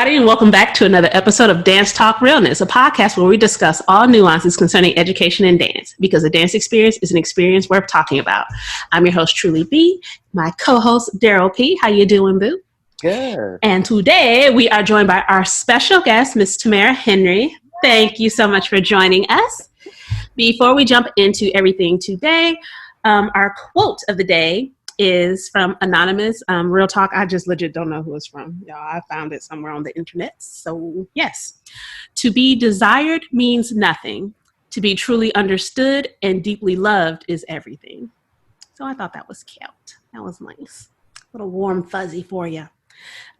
everybody, and welcome back to another episode of Dance Talk Realness, a podcast where we discuss all nuances concerning education and dance, because a dance experience is an experience worth talking about. I'm your host, Truly B. My co-host, Daryl P. How you doing, boo? Good. And today we are joined by our special guest, Miss Tamara Henry. Thank you so much for joining us. Before we jump into everything today, our quote of the day is from Anonymous. Real talk, I just legit don't know who it's from. Y'all, I found it somewhere on the internet. So yes, to be desired means nothing. To be truly understood and deeply loved is everything. So I thought that was cute. That was nice. A little warm fuzzy for you.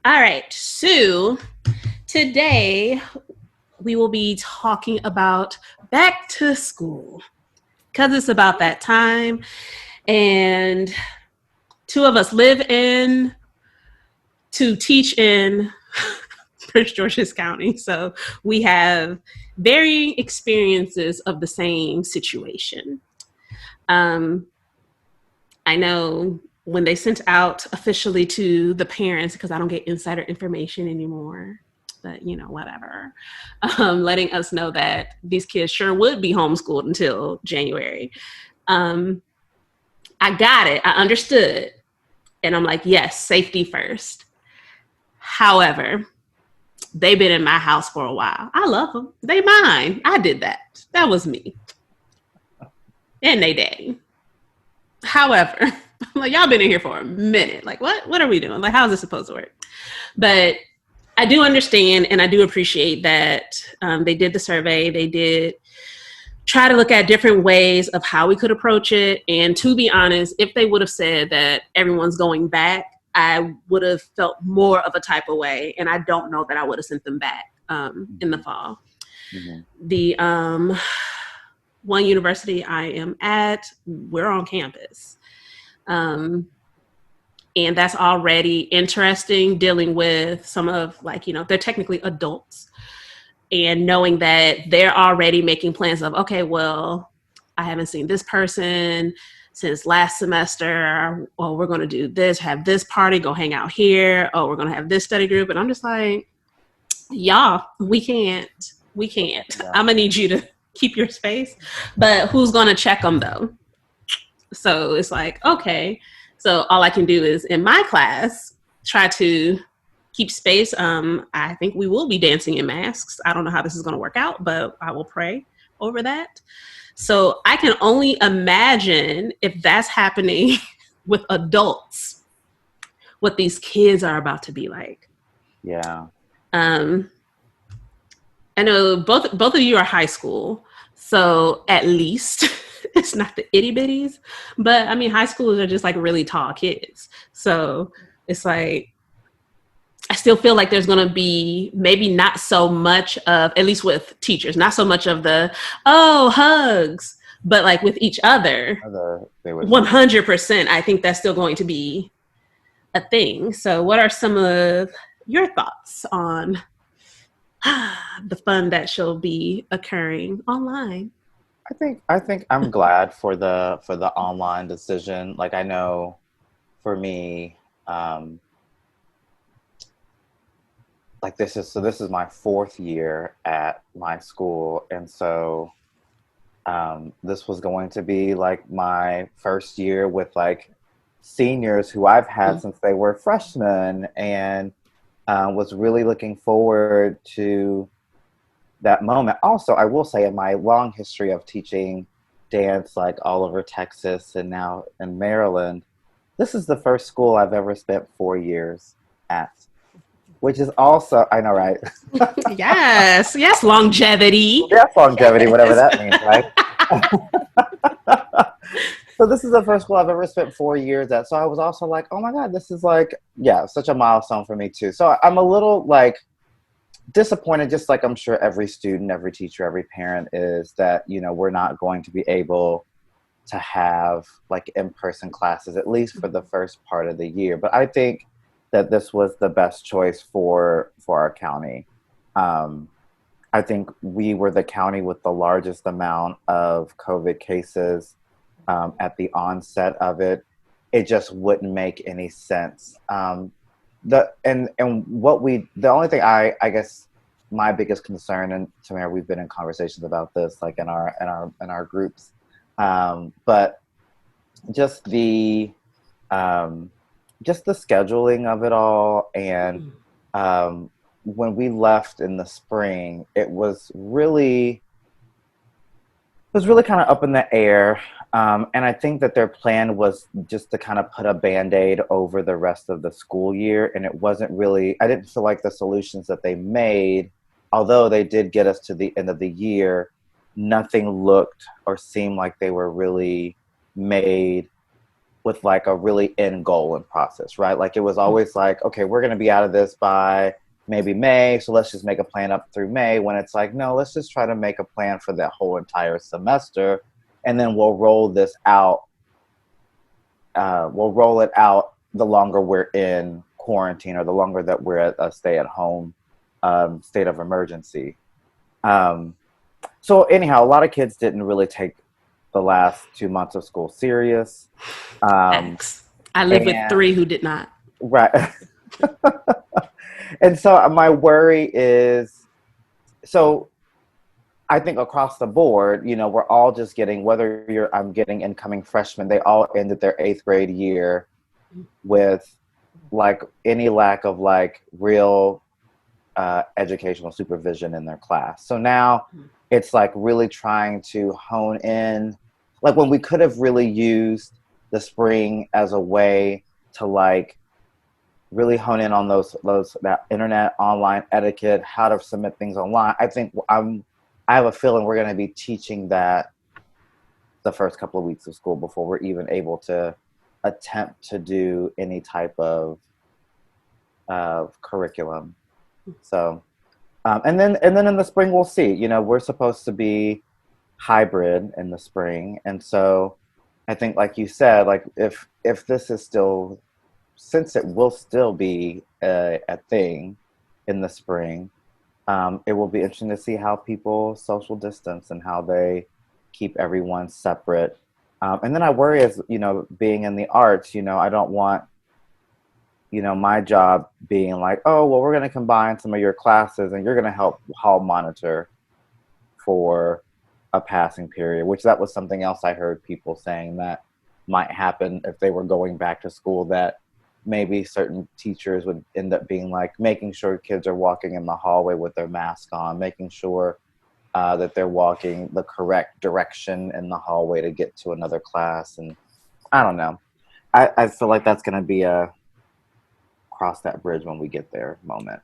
All right, so today we will be talking about back to school, because it's about that time, and two of us live in to teach in Prince George's County. So we have varying experiences of the same situation. I know when they sent out officially to the parents, because I don't get insider information anymore, but whatever, letting us know that these kids sure would be homeschooled until January. I got it. I understood. And I'm like, yes, safety first. However, they've been in my house for a while. I love them. They mine. I did that. That was me. And they daddy. However, I'm like, y'all been in here for a minute. Like, what are we doing? Like, how is this supposed to work? But I do understand, and I do appreciate that they did the survey. They did try to look at different ways of how we could approach it. And to be honest, if they would have said that everyone's going back, I would have felt more of a type of way. And I don't know that I would have sent them back in the fall. Mm-hmm. The one university I am at, we're on campus. And that's already interesting, dealing with some of, like, they're technically adults. And knowing that they're already making plans of, okay, well, I haven't seen this person since last semester. Or we're going to do this, have this party, go hang out here. Oh, we're going to have this study group. And I'm just like, y'all, we can't. Yeah. I'm going to need you to keep your space. But who's going to check them, though? So it's like, okay. So all I can do is, in my class, try to keep space. I think we will be dancing in masks. I don't know how this is going to work out, but I will pray over that. So I can only imagine if that's happening with adults, what these kids are about to be like. Yeah. I know both of you are high school, so at least it's not the itty bitties, but I mean, high schoolers are just like really tall kids. So it's like, I still feel like there's going to be maybe not so much of, at least with teachers, not so much of the, hugs, but like with each other, 100%. I think that's still going to be a thing. So what are some of your thoughts on the fun that shall be occurring online? I think I'm glad for the online decision. Like, I know for me, like this is my 4th year at my school. And so this was going to be like my first year with like seniors who I've had since they were freshmen, and was really looking forward to that moment. Also, I will say, in my long history of teaching dance, like all over Texas and now in Maryland, this is the first school I've ever spent 4 years at. Which is also, I know, right? Yes, longevity. Yes, longevity, whatever that means, right? So this is the first school I've ever spent 4 years at. So I was also like, oh my God, this is like, such a milestone for me too. So I'm a little like disappointed, just like I'm sure every student, every teacher, every parent is, that, we're not going to be able to have like in-person classes, at least for the first part of the year. But I think that this was the best choice for our county. I think we were the county with the largest amount of COVID cases at the onset of it. It just wouldn't make any sense the only thing I guess my biggest concern, and Tamara, we've been in conversations about this like in our groups, but just um, just the scheduling of it all. And um, when we left in the spring, it was really kind of up in the air. And I think that their plan was just to kind of put a band-aid over the rest of the school year. And it wasn't really, I didn't feel like the solutions that they made, although they did get us to the end of the year, nothing looked or seemed like they were really made with like a really end goal and process, right? Like it was always like, okay, we're going to be out of this by maybe May, so let's just make a plan up through May. When it's like, no, let's just try to make a plan for that whole entire semester, and then we'll roll this out. We'll roll it out the longer we're in quarantine or the longer that we're at a stay-at-home state of emergency. Um, so anyhow, a lot of kids didn't really take the last 2 months of school serious. Um, X. I live with and three who did not. right. And so my worry is, so I think across the board, you know, we're all just getting, whether I'm getting incoming freshmen, they all ended their eighth grade year with like any lack of like real educational supervision in their class. So now it's like really trying to hone in, like when we could have really used the spring as a way to like really hone in on those that internet online etiquette, how to submit things online. I have a feeling we're going to be teaching that the first couple of weeks of school before we're even able to attempt to do any type of curriculum. So, and then in the spring we'll see. You know, we're supposed to be hybrid in the spring, and so I think, like you said, like if this is still, since it will still be a thing in the spring, it will be interesting to see how people social distance and how they keep everyone separate. And then I worry, as you know, being in the arts, you know, I don't want, you know, my job being like, oh, well, we're going to combine some of your classes and you're going to help hall monitor for a passing period, which that was something else I heard people saying that might happen if they were going back to school, that maybe certain teachers would end up being like making sure kids are walking in the hallway with their mask on, making sure that they're walking the correct direction in the hallway to get to another class. And I don't know. I feel like that's going to be a cross that bridge when we get there moment.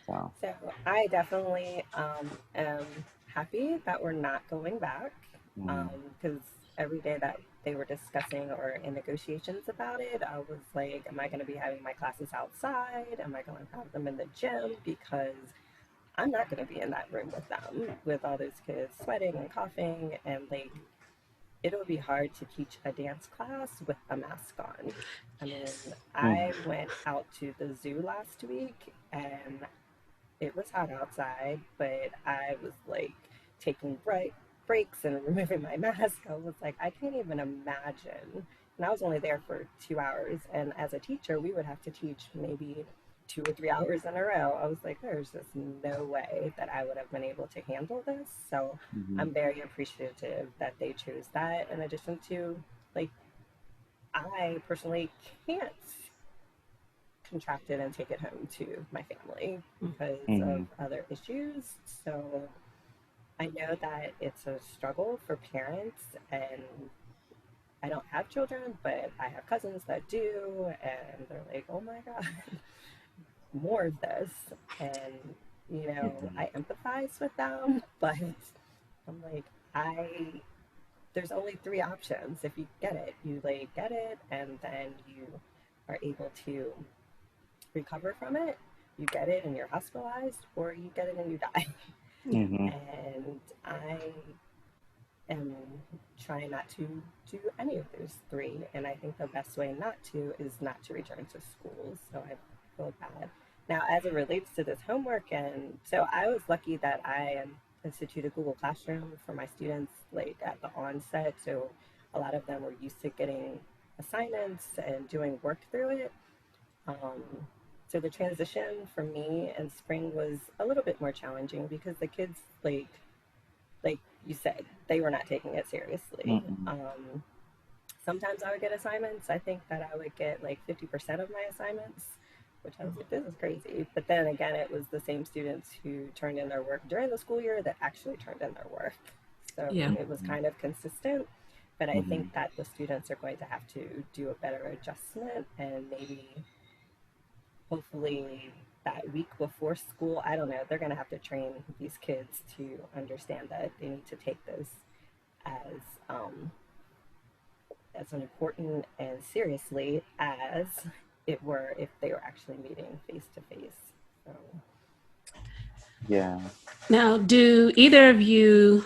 So. So I definitely am happy that we're not going back Mm, because every day that they were discussing or in negotiations about it, I was like, am I going to be having my classes outside? Am I going to have them in the gym? Because I'm not going to be in that room with them, with all those kids sweating and coughing. And like, it'll be hard to teach a dance class with a mask on. I mean, Yes. I went out to the zoo last week and it was hot outside, but I was like taking breaks and removing my mask. I was like, I can't even imagine. And I was only there for 2 hours. And as a teacher, we would have to teach maybe 2 or 3 hours in a row. I was like, there's just no way that I would have been able to handle this. So mhm, I'm very appreciative that they chose that. In addition to, like, I personally can't contract it and take it home to my family because of mhm, other issues. So I know that it's a struggle for parents, and I don't have children, but I have cousins that do, and they're like, oh my God, more of this. And, you know, mhm, I empathize with them, but I'm like, I, there's only three options. If you get it, you like get it, and then you are able to recover from it, you get it and you're hospitalized, or you get it and you die. Yeah. mhm, And I am trying not to do any of those three. And I think the best way not to is not to return to school. So I feel bad. Now, as it relates to this homework, and so I was lucky that I instituted Google Classroom for my students like at the onset. So a lot of them were used to getting assignments and doing work through it. Um, so the transition for me in spring was a little bit more challenging because the kids, like you said, they were not taking it seriously. Mm-mm. Sometimes I would get assignments. I think that I would get like 50% of my assignments, which I was like, this is crazy. But then again, it was the same students who turned in their work during the school year that actually turned in their work. So Yeah. it was kind of consistent. But I Mm-hmm. think that the students are going to have to do a better adjustment and maybe, hopefully, that week before school, I don't know, they're going to have to train these kids to understand that they need to take this as um, as important and seriously as it were if they were actually meeting face to face. So, Yeah. Now, do either of you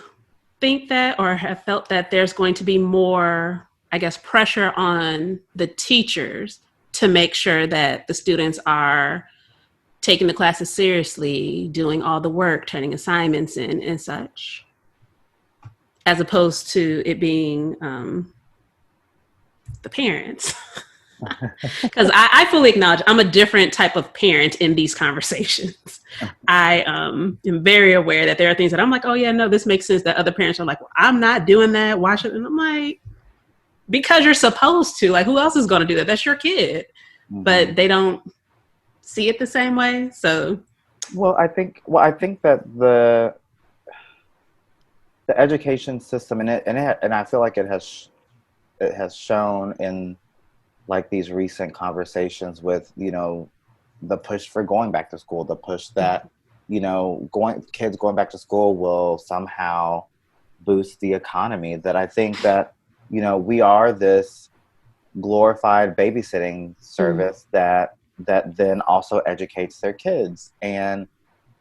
think that or have felt that there's going to be more, I guess, pressure on the teachers to make sure that the students are taking the classes seriously, doing all the work, turning assignments in, and such, as opposed to it being the parents? Because I fully acknowledge I'm a different type of parent in these conversations. I am very aware that there are things that I'm like, oh yeah, no, this makes sense. That other parents are like, well, I'm not doing that. Why should? And I'm like, because you're supposed to. Like, who else is going to do that? That's your kid. Mm-hmm. But they don't see it the same way. So I think that the education system and I feel like it has shown in like these recent conversations with, you know, the push for going back to school, the push that, you know, going kids going back to school will somehow boost the economy, that I think that, you know, we are this glorified babysitting service that then also educates their kids. And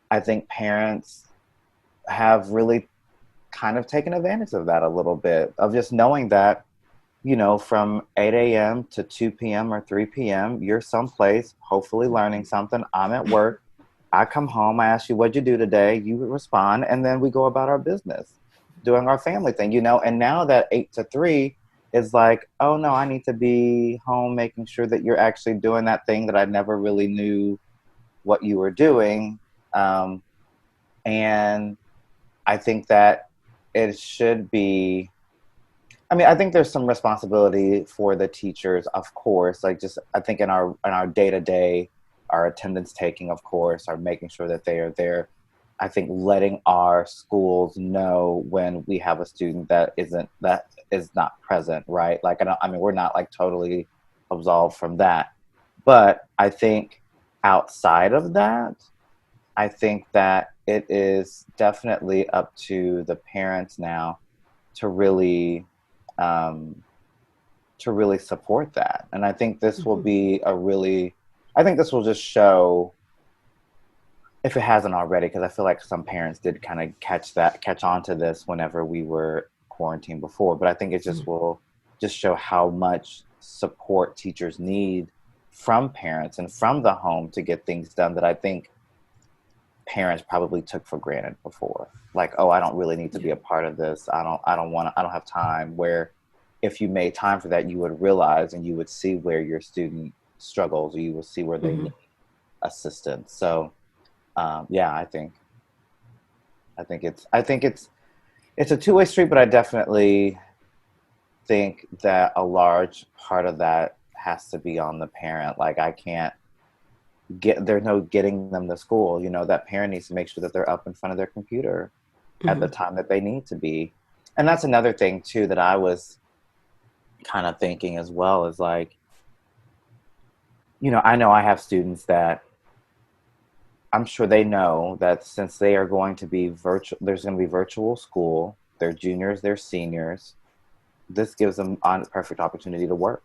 I think parents have really kind of taken advantage of that a little bit, of just knowing that, you know, from 8 a.m. to 2 p.m. or 3 p.m., you're someplace, hopefully learning something. I'm at work. I come home. I ask you, what'd you do today? You respond. And then we go about our business, doing our family thing, you know. And now that 8 to 3 is like, oh, no, I need to be home making sure that you're actually doing that thing that I never really knew what you were doing. And I think that it should be, I mean, I think there's some responsibility for the teachers, of course. Like, just I think in our day to day, our attendance taking, of course, are making sure that they are there. I think letting our schools know when we have a student that is not present, right? Like, I mean, we're not like totally absolved from that, but I think outside of that, I think that it is definitely up to the parents now to really um, to really support that. And I think this will be I think this will just show, if it hasn't already, because I feel like some parents did kind of catch on to this whenever we were quarantined before. But I think it just will just show how much support teachers need from parents and from the home to get things done that I think parents probably took for granted before. Like, oh, I don't really need to be a part of this. I don't have time. Where if you made time for that, you would realize and you would see where your student struggles, or you will see where they Mhm. need assistance. So yeah, I think it's a two-way street, but I definitely think that a large part of that has to be on the parent. Like, I can't there's no getting them to school. You know, that parent needs to make sure that they're up in front of their computer at the Mhm. time that they need to be. And that's another thing too that I was kind of thinking as well, is like, you know I have students that I'm sure they know that since they are going to be there's going to be virtual school, they're juniors, they're seniors, this gives them a perfect opportunity to work.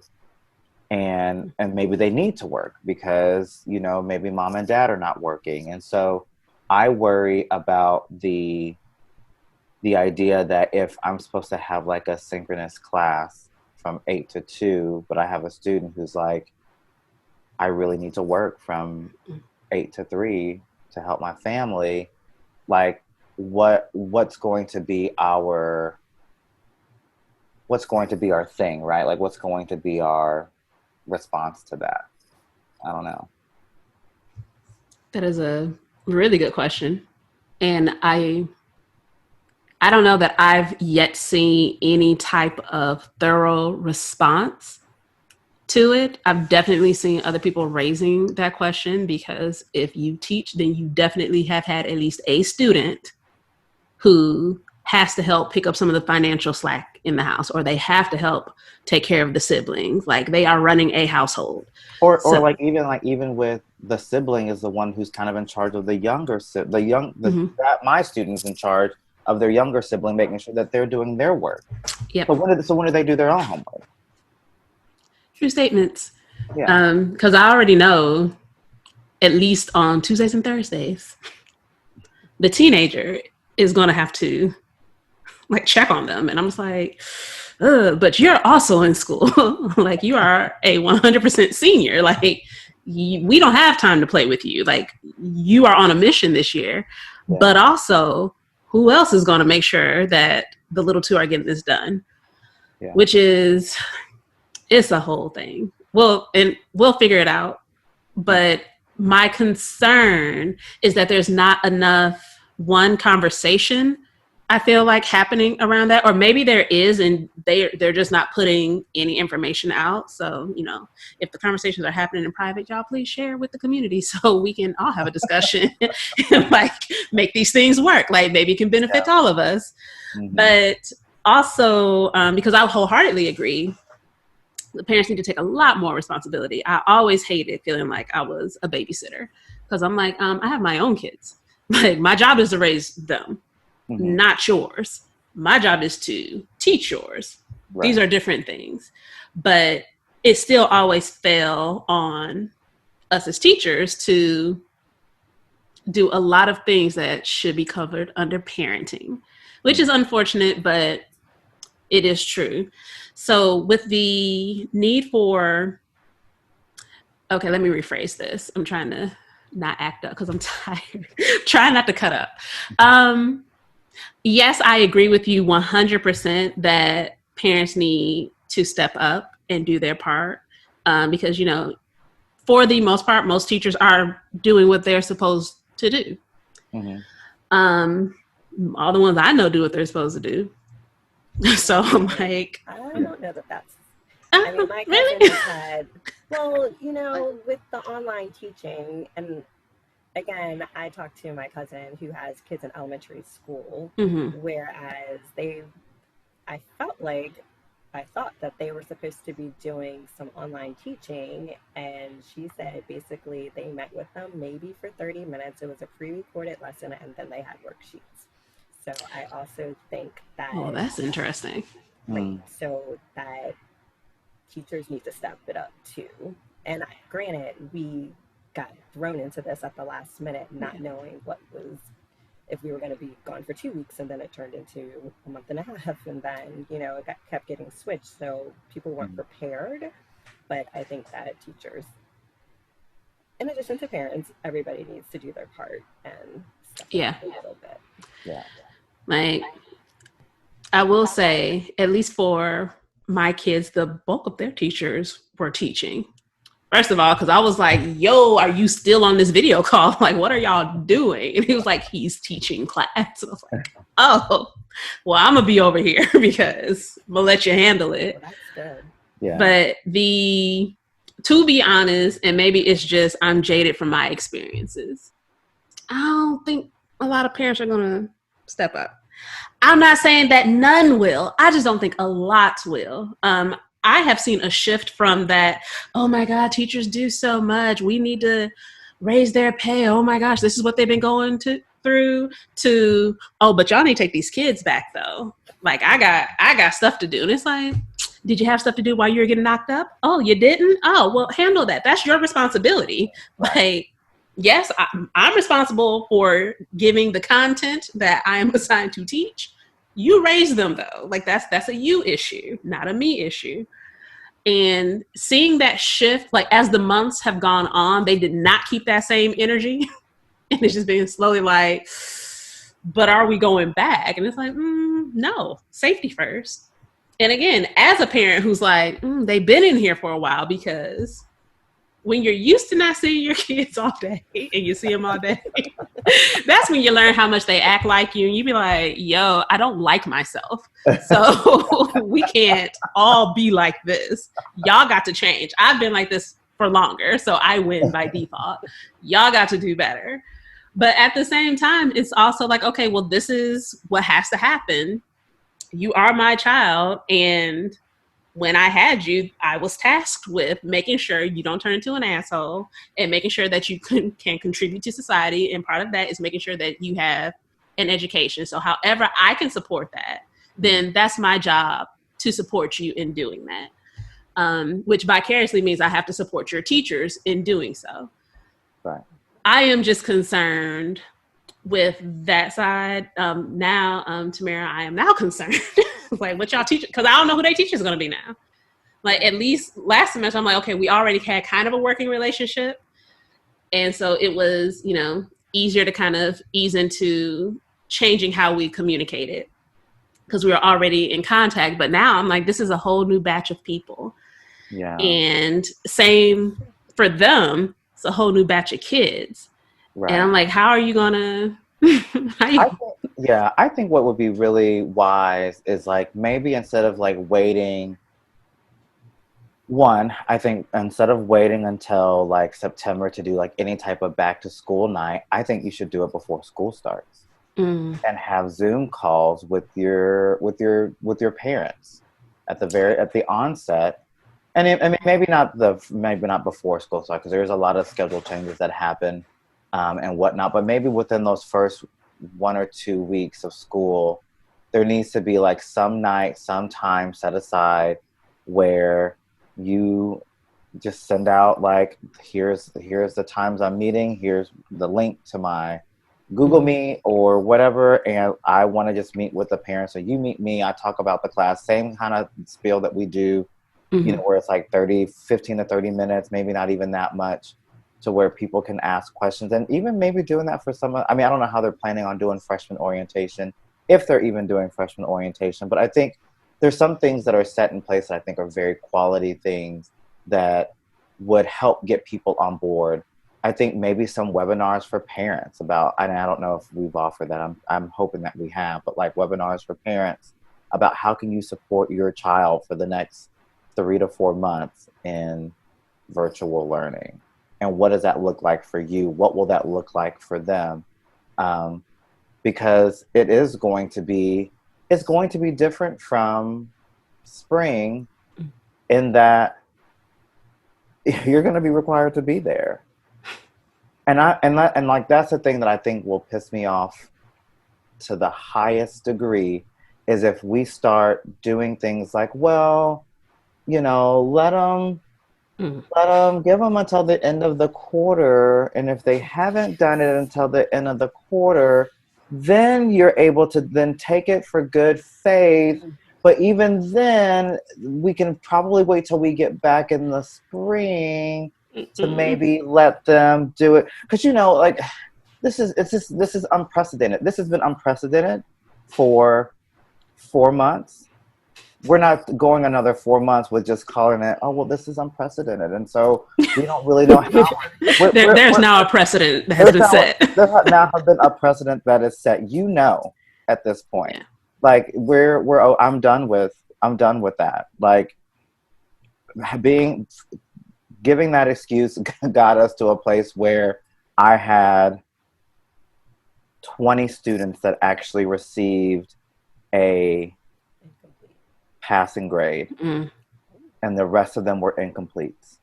And maybe they need to work because, you know, maybe mom and dad are not working. And so I worry about the idea that if I'm supposed to have like a synchronous class from 8 to 2, but I have a student who's like, I really need to work from 8 to 3 to help my family, like what's going to be our what's going to be our thing, right? Like, what's going to be our response to that? I don't know. That is a really good question. And I don't know that I've yet seen any type of thorough response to it. I've definitely seen other people raising that question, because if you teach, then you definitely have had at least a student who has to help pick up some of the financial slack in the house, or they have to help take care of the siblings. Like, they are running a household. Or So, even with the sibling is the one who's kind of in charge of Mhm. my students in charge of their younger sibling, making sure that they're doing their work. Yep. So when do they do their own homework? True statements. Yeah. Because I already know, at least on Tuesdays and Thursdays, the teenager is going to have to like check on them. And I'm just like, but you're also in school. Like, you are a 100% senior. Like, we don't have time to play with you. Like, you are on a mission this year. Yeah. But also, who else is going to make sure that the little two are getting this done? Yeah. Which is, it's a whole thing. Well, and we'll figure it out. But my concern is that there's not enough conversation, I feel like, happening around that. Or maybe there is, and they're just not putting any information out. So, if the conversations are happening in private, y'all please share with the community so we can all have a discussion and like make these things work. Like, maybe it can benefit all of us. Mm-hmm. But also, because I wholeheartedly agree, the parents need to take a lot more responsibility. I always hated feeling like I was a babysitter, because I'm like, I have my own kids. Like, my job is to raise them, not yours. My job is to teach yours. Right. These are different things. But it still always fell on us as teachers to do a lot of things that should be covered under parenting, which is unfortunate, but it is true. So with the need for, okay, let me rephrase this. I'm trying to not act up because I'm tired. Trying not to cut up. Yes, I agree with you 100% that parents need to step up and do their part, because, for the most part, most teachers are doing what they're supposed to do. All the ones I know do what they're supposed to do. So I'm like, I don't know that that's, I mean, my cousin has had, well, with the online teaching, and again, I talked to my cousin who has kids in elementary school, whereas I thought that they were supposed to be doing some online teaching, and she said basically they met with them maybe for 30 minutes. It was a pre-recorded lesson, and then they had worksheets. So I also think that... Oh, that's interesting. Right, so that teachers need to step it up too. And granted, we got thrown into this at the last minute, not knowing if we were going to be gone for 2 weeks, and then it turned into a month and a half, and then, it kept getting switched. So people weren't prepared. But I think that teachers, in addition to parents, everybody needs to do their part and step up a little bit. Yeah. Like, I will say, at least for my kids, the bulk of their teachers were teaching. First of all, because I was like, yo, are you still on this video call? Like, what are y'all doing? And he was like, he's teaching class. And I was like, oh, well, I'm going to be over here because I'm going to let you handle it. Well, that's good. Yeah. But to be honest, and maybe it's just I'm jaded from my experiences, I don't think a lot of parents are going to step up. I'm not saying that none will. I just don't think a lot will. I have seen a shift from that, oh my God, teachers do so much, we need to raise their pay, oh my gosh, this is what they've been going through, to, oh, but y'all need to take these kids back though. Like, I got stuff to do. And it's like, did you have stuff to do while you were getting knocked up? Oh, you didn't? Oh, well, handle that. That's your responsibility. Like, yes, I'm responsible for giving the content that I am assigned to teach. You raise them though. Like, that's a you issue, not a me issue. And seeing that shift, like, as the months have gone on, they did not keep that same energy. And it's just been slowly like, but are we going back? And it's like, no, safety first. And again, as a parent who's like, they've been in here for a while, because when you're used to not seeing your kids all day and you see them all day, that's when you learn how much they act like you. And you be like, yo, I don't like myself. So we can't all be like this. Y'all got to change. I've been like this for longer, so I win by default. Y'all got to do better. But at the same time, it's also like, okay, well, this is what has to happen. You are my child, and when I had you, I was tasked with making sure you don't turn into an asshole and making sure that you can contribute to society. And part of that is making sure that you have an education. So however I can support that, then that's my job to support you in doing that, which vicariously means I have to support your teachers in doing so. Right. I am just concerned with that side. Now, Tamara, I am now concerned. Like, what y'all teach? Because I don't know who their teacher is going to be now. Like, at least last semester, I'm like, okay, we already had kind of a working relationship. And so it was, easier to kind of ease into changing how we communicated because we were already in contact. But now I'm like, this is a whole new batch of people. Yeah. And same for them. It's a whole new batch of kids. Right. And I'm like, how are you going to... I think what would be really wise is like maybe instead of like waiting, I think instead of waiting until like September to do like any type of back to school night, I think you should do it before school starts and have Zoom calls with your parents at the onset. And I mean, maybe not before school starts, because there's a lot of schedule changes that happen and whatnot, but maybe within those first 1 or 2 weeks of school, there needs to be like some night, some time set aside where you just send out like, here's the times I'm meeting, here's the link to my Google Meet or whatever, and I want to just meet with the parents. So you meet me, I talk about the class, same kind of spiel that we do, where it's like 15 to 30 minutes, maybe not even that much, to where people can ask questions. And even maybe doing that for some, I mean, I don't know how they're planning on doing freshman orientation, if they're even doing freshman orientation, but I think there's some things that are set in place that I think are very quality things that would help get people on board. I think maybe some webinars for parents about, and I don't know if we've offered that, I'm hoping that we have, but like webinars for parents about how can you support your child for the next 3 to 4 months in virtual learning. And what does that look like for you? What will that look like for them? Because it's going to be different from spring in that you're going to be required to be there. And like that's the thing that I think will piss me off to the highest degree is if we start doing things like, well, let them give them until the end of the quarter. And if they haven't done it until the end of the quarter, then you're able to then take it for good faith. But even then, we can probably wait till we get back in the spring to maybe let them do it. Because, like, this is unprecedented. This has been unprecedented for 4 months. We're not going another 4 months with just calling it, oh, well, this is unprecedented. And so we don't really know how. There's now a precedent that has been set. There now has been a precedent that is set, at this point. Yeah. Like, I'm done with that. Like, giving that excuse got us to a place where I had 20 students that actually received a passing grade, and the rest of them were incompletes.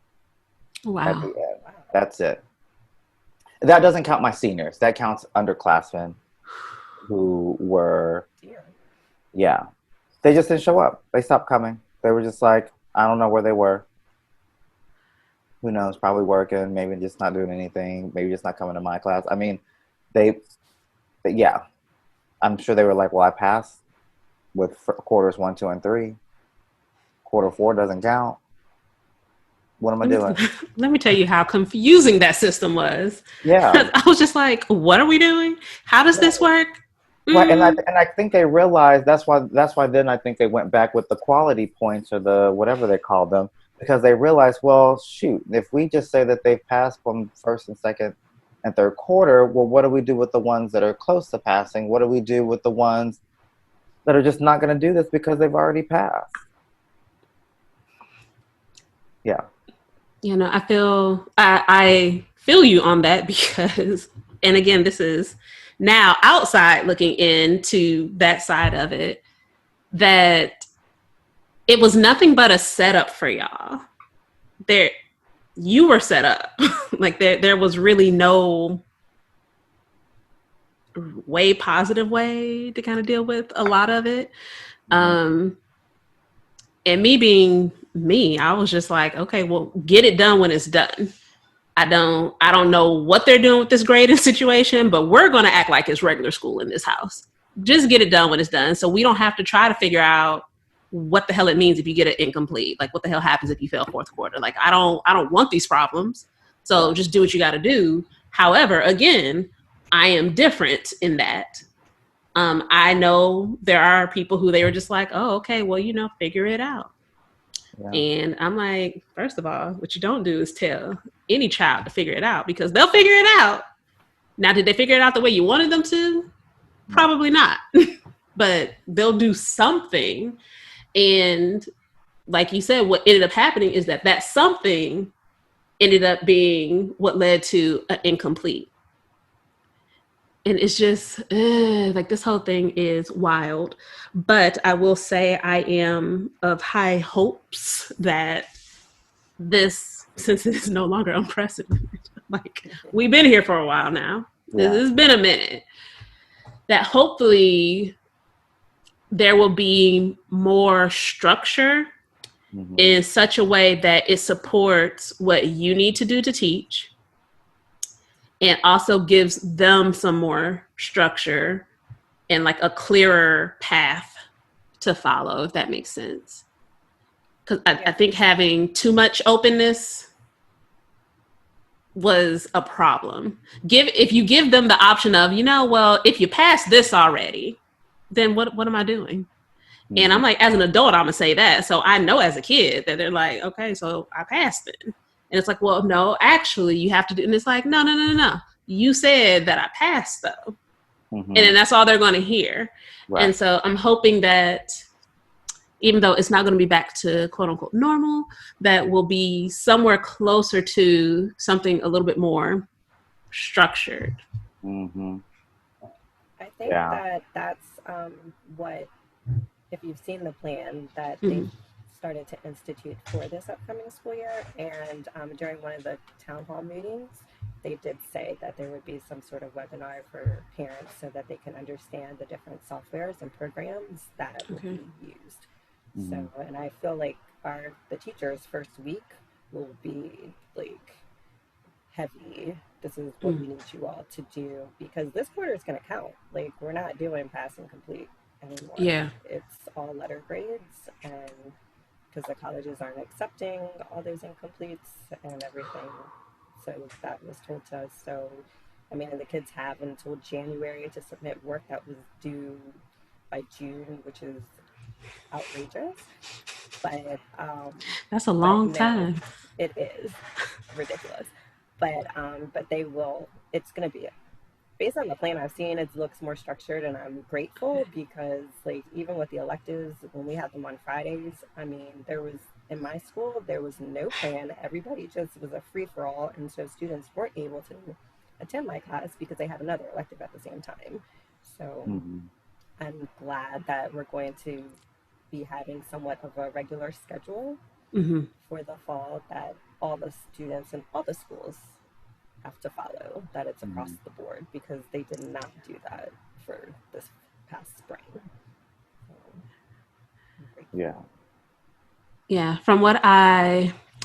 Wow. At the end. That's it. That doesn't count my seniors. That counts underclassmen who were, yeah. They just didn't show up. They stopped coming. They were just like, I don't know where they were. Who knows? Probably working, maybe just not doing anything, maybe just not coming to my class. I mean, yeah. I'm sure they were like, well, I passed with quarters 1, 2, and 3. Quarter 4 doesn't count. What am I doing? Let me tell you how confusing that system was. Yeah. I was just like, what are we doing? How does this work? Right, and I think they realized that's why then I think they went back with the quality points or the whatever they called them, because they realized, well, shoot, if we just say that they've passed from first and second and third quarter, well, what do we do with the ones that are close to passing? What do we do with the ones that are just not going to do this because they've already passed? Yeah. I feel you on that because, and again, this is now outside looking into that side of it, that it was nothing but a setup for y'all. You were set up. Like there was really no way positive way to kind of deal with a lot of it. And me being me, I was just like, okay, well, get it done when it's done. I don't know what they're doing with this grading situation, but we're going to act like it's regular school in this house. Just get it done when it's done. So we don't have to try to figure out what the hell it means if you get it incomplete. Like what the hell happens if you fail fourth quarter? Like I don't want these problems. So just do what you got to do. However, again, I am different in that. I know there are people who they were just like, oh, okay, well, figure it out. Yeah. And I'm like, first of all, what you don't do is tell any child to figure it out because they'll figure it out. Now, did they figure it out the way you wanted them to? Probably not. But they'll do something. And like you said, what ended up happening is that something ended up being what led to an incomplete. And it's just like this whole thing is wild. But I will say I am of high hopes that this, since it is no longer unprecedented, like we've been here for a while now. Yeah. It's been a minute. That hopefully there will be more structure in such a way that it supports what you need to do to teach. And also gives them some more structure and like a clearer path to follow, if that makes sense. Because I think having too much openness was a problem. If you give them the option of, well, if you pass this already, then what am I doing? And I'm like, as an adult, I'm gonna say that. So I know as a kid that they're like, okay, so I passed it. And it's like, well, no, actually you have to do, and it's like, no. You said that I passed though. And then that's all they're going to hear. Right. And so I'm hoping that even though it's not going to be back to quote unquote normal, that will be somewhere closer to something a little bit more structured. I think that's what, if you've seen the plan that they've started to institute for this upcoming school year, and during one of the town hall meetings, they did say that there would be some sort of webinar for parents so that they can understand the different softwares and programs that will be used. So, and I feel like the teachers' first week will be like heavy. This is what we need you all to do because this quarter is going to count. Like we're not doing pass and complete anymore. Yeah, it's all letter grades, and because the colleges aren't accepting all those incompletes and everything. So that was told to us. So, I mean, and the kids have until January to submit work that was due by June, which is outrageous. But that's a long time. It is ridiculous. But they will. It's going to be based on the plan I've seen. It looks more structured, and I'm grateful because, like, even with the electives, when we had them on Fridays, I mean, in my school, there was no plan. Everybody just was a free-for-all, and so students weren't able to attend my class because they had another elective at the same time. So I'm glad that we're going to be having somewhat of a regular schedule for the fall that all the students and all the schools have to follow, that it's across the board, because they did not do that for this past spring. Yeah, from what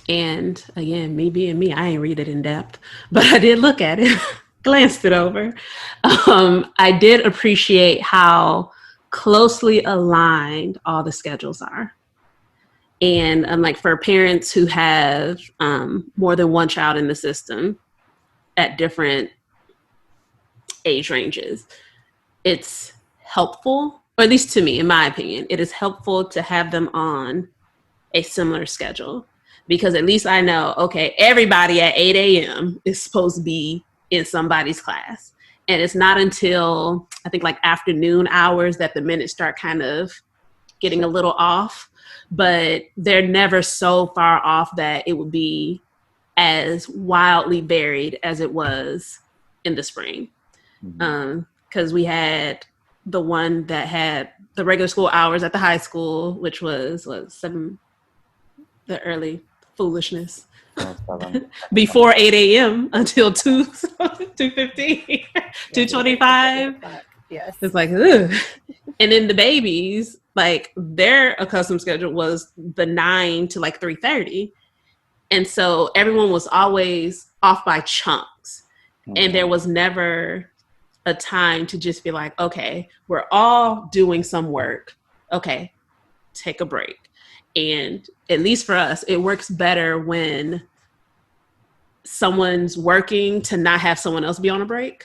and again, me being me, I ain't read it in depth, but I did look at it, glanced it over. I did appreciate how closely aligned all the schedules are. And like for parents who have more than one child in the system at different age ranges, it's helpful, or at least to me, in my opinion, it is helpful to have them on a similar schedule, because at least I know, okay, everybody at 8 a.m. is supposed to be in somebody's class. And it's not until I think like afternoon hours that the minutes start kind of getting a little off, but they're never so far off that it would be as wildly varied as it was in the spring. Because we had the one that had the regular school hours at the high school, which was the early foolishness. Before 8 a.m. until 2:15, 2:25. Yes. It's like, ugh. And then the babies, like their accustomed schedule was the 9 to like 3:30. And so everyone was always off by chunks. And there was never a time to just be like, okay, we're all doing some work. Okay, take a break. And at least for us, it works better when someone's working to not have someone else be on a break.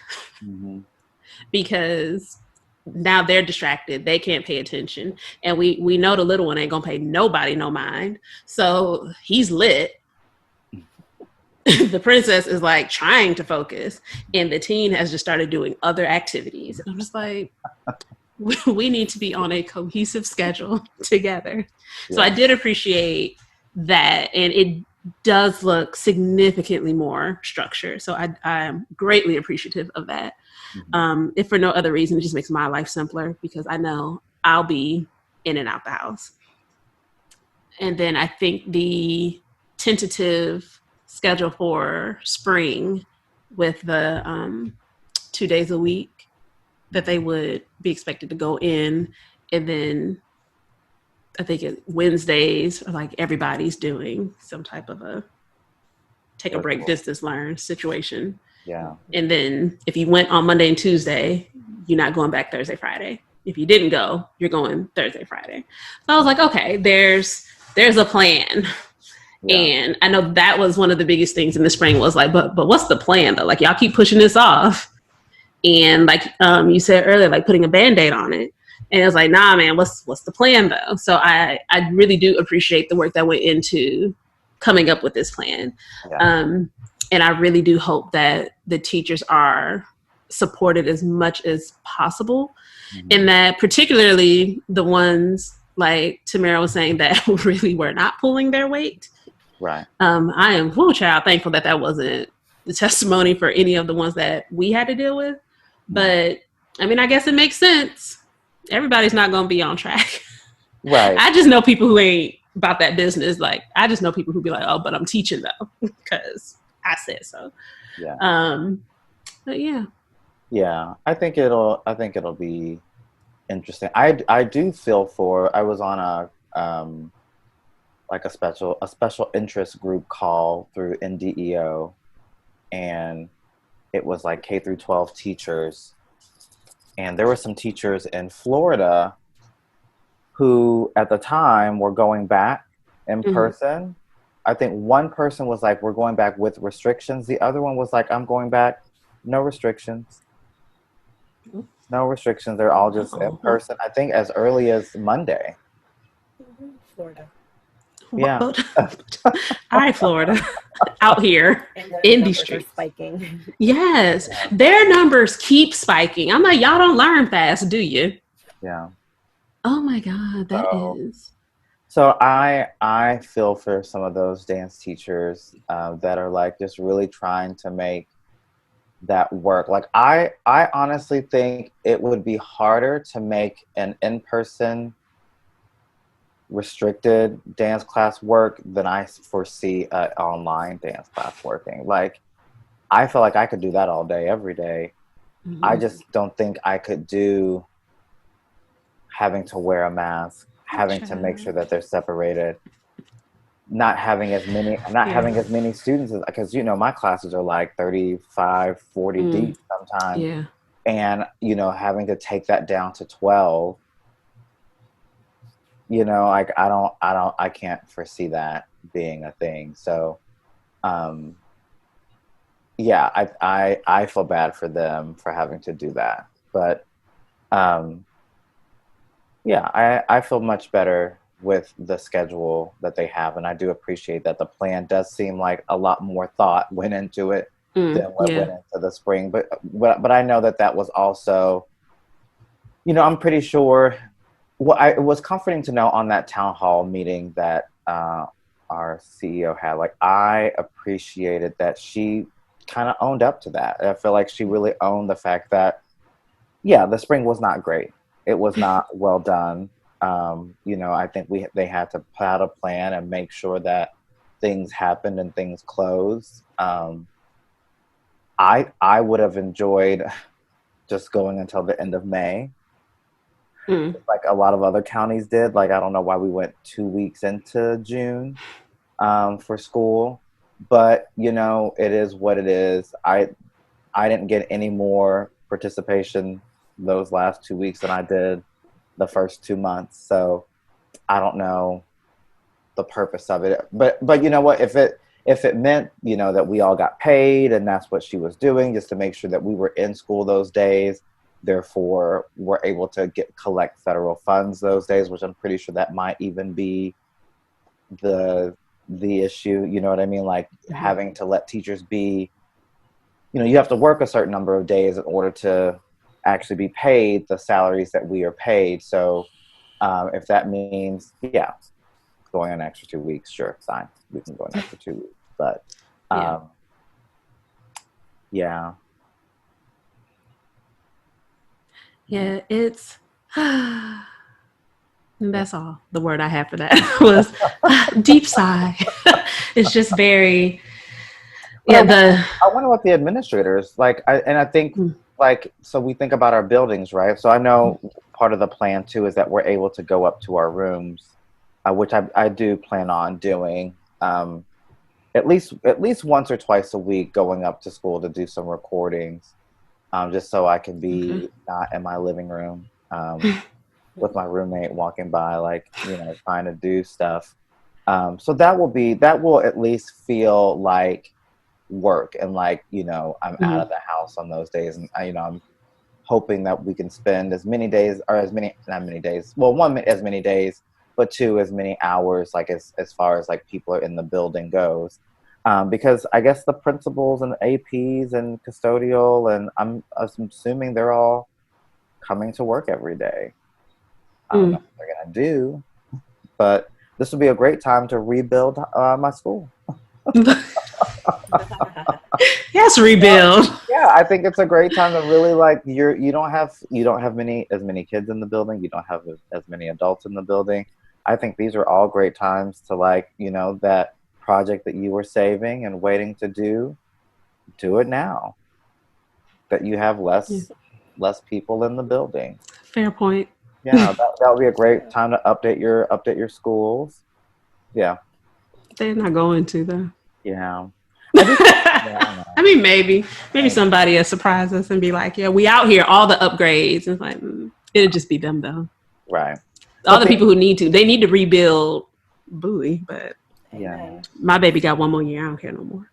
Because now they're distracted. They can't pay attention. And we know the little one ain't gonna pay nobody no mind. So he's lit. The princess is like trying to focus, and the teen has just started doing other activities. And I'm just like, we need to be on a cohesive schedule together. Yeah. So I did appreciate that. And it does look significantly more structured. So I am greatly appreciative of that. If for no other reason, it just makes my life simpler because I know I'll be in and out the house. And then I think the tentative schedule for spring with the 2 days a week that they would be expected to go in, and then I think Wednesdays, like everybody's doing some type of a take a break, distance learn situation. Yeah. And then if you went on Monday and Tuesday, you're not going back Thursday, Friday. If you didn't go, you're going Thursday, Friday. So I was like, okay, there's a plan. Yeah. And I know that was one of the biggest things in the spring was like, but what's the plan though? Like y'all keep pushing this off. And like you said earlier, like putting a Band-Aid on it. And it was like, nah, man, what's the plan though? So I really do appreciate the work that went into coming up with this plan. Yeah. And I really do hope that the teachers are supported as much as possible. And that particularly the ones like Tamara was saying that really were not pulling their weight. Right. I am, child, thankful that wasn't the testimony for any of the ones that we had to deal with. But I mean, I guess it makes sense. Everybody's not going to be on track. Right. I just know people who ain't about that business. Like, I just know people who be like, oh, but I'm teaching though, because I said so. Yeah. But yeah. Yeah. I think it'll be interesting. I do feel for, I was on a special interest group call through NDEO, and it was like K through 12 teachers. And there were some teachers in Florida who at the time were going back in person. I think one person was like, we're going back with restrictions. The other one was like, I'm going back, no restrictions. No restrictions. They're all just in person. I think as early as Monday. Florida. Yeah. All right, Florida. Out here in these streets. Spiking. Yes. Their numbers keep spiking. I'm like, y'all don't learn fast, do you? Yeah. Oh my God, that is. So I feel for some of those dance teachers that are like just really trying to make that work. Like I honestly think it would be harder to make an in-person restricted dance class work than I foresee an online dance class working. Like I feel like I could do that all day, every day. I just don't think I could do having to wear a mask, having to make sure that they're separated, not having as many students, because my classes are like 35, 40 deep sometimes. Yeah. And having to take that down to 12, like I can't foresee that being a thing. So yeah, I feel bad for them for having to do that. But Yeah, I feel much better with the schedule that they have, and I do appreciate that the plan does seem like a lot more thought went into it than what Yeah. went into the spring. But I know that that was also, I'm pretty sure. Well, it was comforting to know on that town hall meeting that our CEO had. Like, I appreciated that she kind of owned up to that. I feel like she really owned the fact that, yeah, the spring was not great. It was not well done. I think they had to put out a plan and make sure that things happened and things closed. I would have enjoyed just going until the end of May, Mm. like a lot of other counties did. Like, I don't know why we went 2 weeks into June for school, but it is what it is. I didn't get any more participation those last 2 weeks than I did the first 2 months. So I don't know the purpose of it. But you know what? If it meant, that we all got paid and that's what she was doing, just to make sure that we were in school those days, therefore we're able to collect federal funds those days, which I'm pretty sure that might even be the issue. You know what I mean? Like, having to let teachers be, you have to work a certain number of days in order to actually be paid the salaries that we are paid. So if that means, yeah, going an extra 2 weeks, sure, fine, we can go an extra 2 weeks. But Yeah. um, yeah, Yeah, it's that's all the word I have for that was deep sigh. It's just very, but yeah, the I wonder what the administrators like. I think, mm, like, so we think about our buildings, right? So I know part of the plan too is that we're able to go up to our rooms, which I do plan on doing. At least once or twice a week, going up to school to do some recordings, just so I can okay. be not in my living room with my roommate walking by, like, trying to do stuff. So that will at least feel like work, and like, I'm out Mhm. of the house on those days, and I'm hoping that we can spend as many days, or as many, not many days, well, one, as many days, but two, as many hours, like, as far as like people are in the building goes. Because I guess the principals and APs and custodial, and I'm assuming they're all coming to work every day. I don't know Mm. what they're gonna do, but this would be a great time to rebuild my school. Yes, Yeah, rebuild. yeah, I think it's a great time to really, like, you don't have many kids in the building. You don't have as many adults in the building. I think these are all great times to, like, that project that you were saving and waiting to do it now that you have Yeah, less people in the building. fair point. Yeah, that would be a great True. time to update your schools. Yeah, They're not going to though. yeah. I do. Yeah, I I know. mean, maybe Maybe. somebody will surprise us and be like, "Yeah, we out here, all the upgrades." And it's like, it'll just be them though. Right. All But the the people they need to rebuild Bowie, but Yeah. Amen. my baby got one more year. I don't care no more.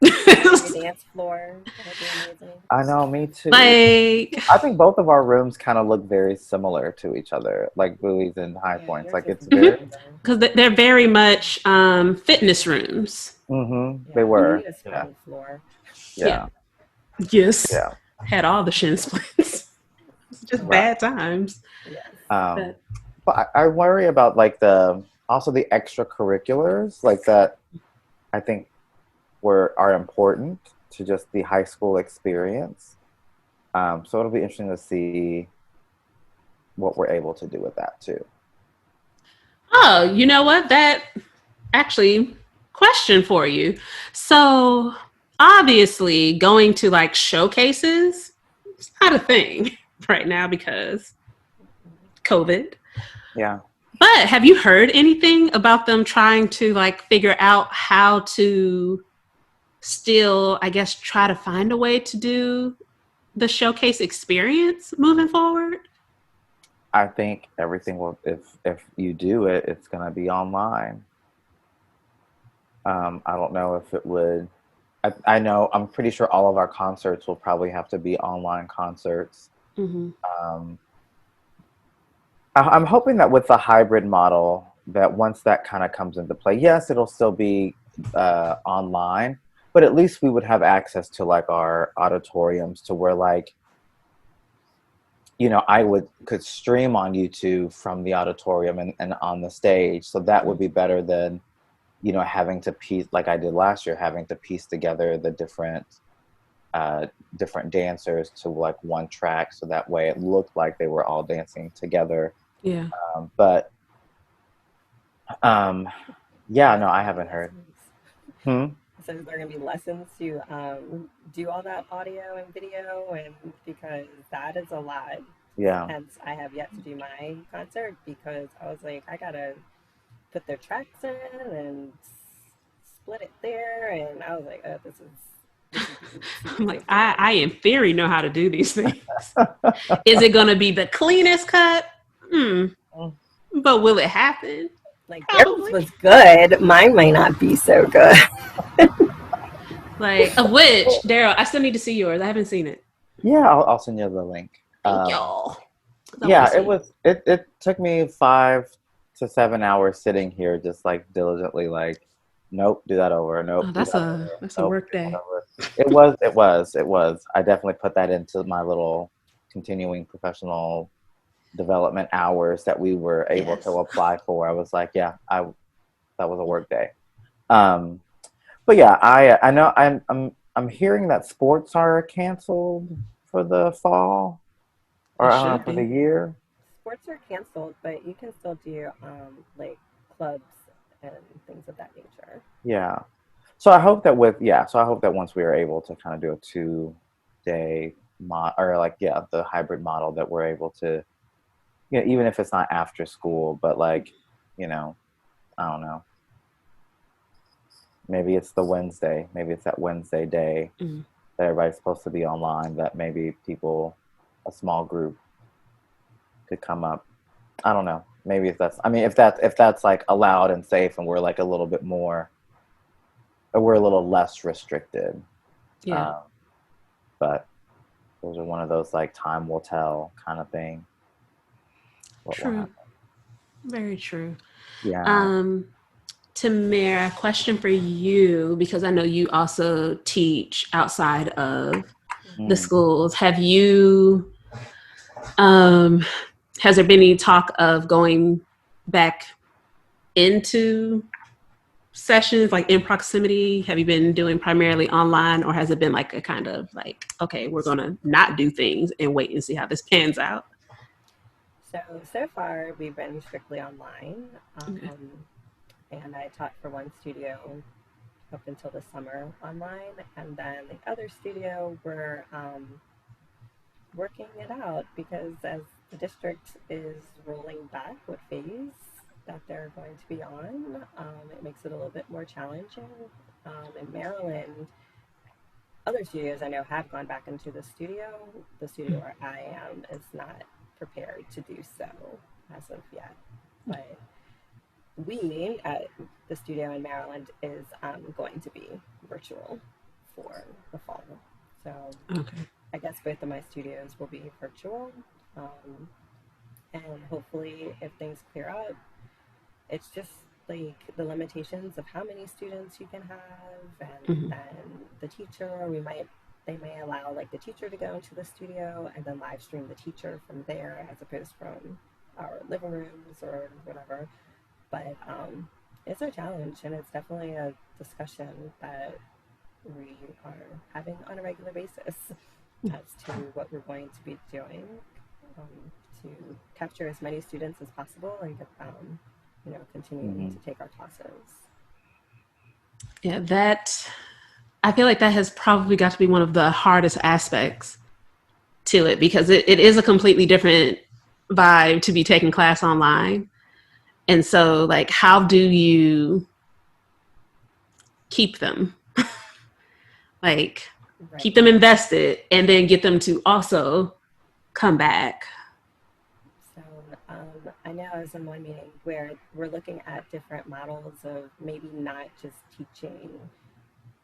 New dance floor. That'll be amazing. I know, me too. Like, I think both of our rooms kind of look very similar to each other, like buoys and high Yeah, points. yours Like, is it's nice very. and dark. because they're very much fitness rooms. They Yeah, we were. need a Yeah. spring floor. Yeah. Yeah. Yes. Yeah. Had all the shin splints. It's just Right. bad times. Yes. Um, But but I worry about, like, the extracurriculars, like, that I think are important to just the high school experience. So it'll be interesting to see what we're able to do with that too. oh, you know what? That actually question for you. So obviously going to like showcases, it's not a thing right now because COVID. Yeah. But have you heard anything about them trying to like figure out how to still, I guess, try to find a way to do the showcase experience moving forward? I think everything will, if you do it, it's gonna be online. I don't know if it would. I know, I'm pretty sure all of our concerts will probably have to be online concerts. Mm-hmm. Um, I'm hoping that with the hybrid model, that once that kind of comes into play, yes, it'll still be online, but at least we would have access to like our auditoriums to where like, I could stream on YouTube from the auditorium and on the stage. So that would be better than, having to piece like I did last year, having to piece together the different dancers to like one track. So that way it looked like they were all dancing together. Yeah. But yeah, no, I haven't heard. Hmm? So there are going to be lessons to do all that audio and video, and because that is a lot. Yeah. Hence, I have yet to do my concert because I was like, I gotta put their tracks in and split it there, and I was like, oh, this is I'm like, I in theory know how to do these things. Is it going to be the cleanest cut? But will it happen? like theirs was good. Mine might not be so good. Like, of which, Daryl, I still need to see yours. I haven't seen it. Yeah, I'll send you the link. Thank y'all. Yeah, it took me 5 to 7 hours sitting here just like diligently like, nope, do that over. Nope. Oh, that's a work day. It was. I definitely put that into my little continuing professional development hours that we were able to apply for. I was like, yeah, that was a work day. But yeah, I know I'm hearing that sports are canceled for the fall, or I don't know, for the year. Sports are canceled, but you can still do like clubs and things of that nature. Yeah. So I hope that once we are able to kind of do a 2-day the hybrid model, that we're able to, even if it's not after school, but like, I don't know. Maybe it's the Wednesday. Maybe it's that Wednesday day that everybody's supposed to be online, that maybe a small group could come up. I don't know. Maybe if that's like allowed and safe, and we're like a little bit more, or we're a little less restricted. Yeah. But those are one of those like time will tell kind of thing. True. Very true. Yeah. Tamara, question for you, because I know you also teach outside of the schools. Have you, has there been any talk of going back into sessions like in proximity? Have you been doing primarily online, or has it been like a kind of like, okay, we're going to not do things and wait and see how this pans out? So far we've been strictly online. And I taught for one studio up until the summer online, and then the other studio we're working it out, because as the district is rolling back what phase that they're going to be on, it makes it a little bit more challenging. In Maryland, other studios I know have gone back into the studio. The studio where I am is not prepared to do so as of yet, but we at the studio in Maryland is going to be virtual for the fall. So I guess both of my studios will be virtual. And hopefully if things clear up, it's just like the limitations of how many students you can have, and then the teacher, they may allow like the teacher to go into the studio and then live stream the teacher from there as opposed from our living rooms or whatever. But it's a challenge, and it's definitely a discussion that we are having on a regular basis as to what we're going to be doing to capture as many students as possible and get them, continuing to take our classes. Yeah, I feel like that has probably got to be one of the hardest aspects to it, because it is a completely different vibe to be taking class online. And so, like, how do you keep them? Keep them invested and then get them to also come back? So I know I was in one meeting where we're looking at different models of maybe not just teaching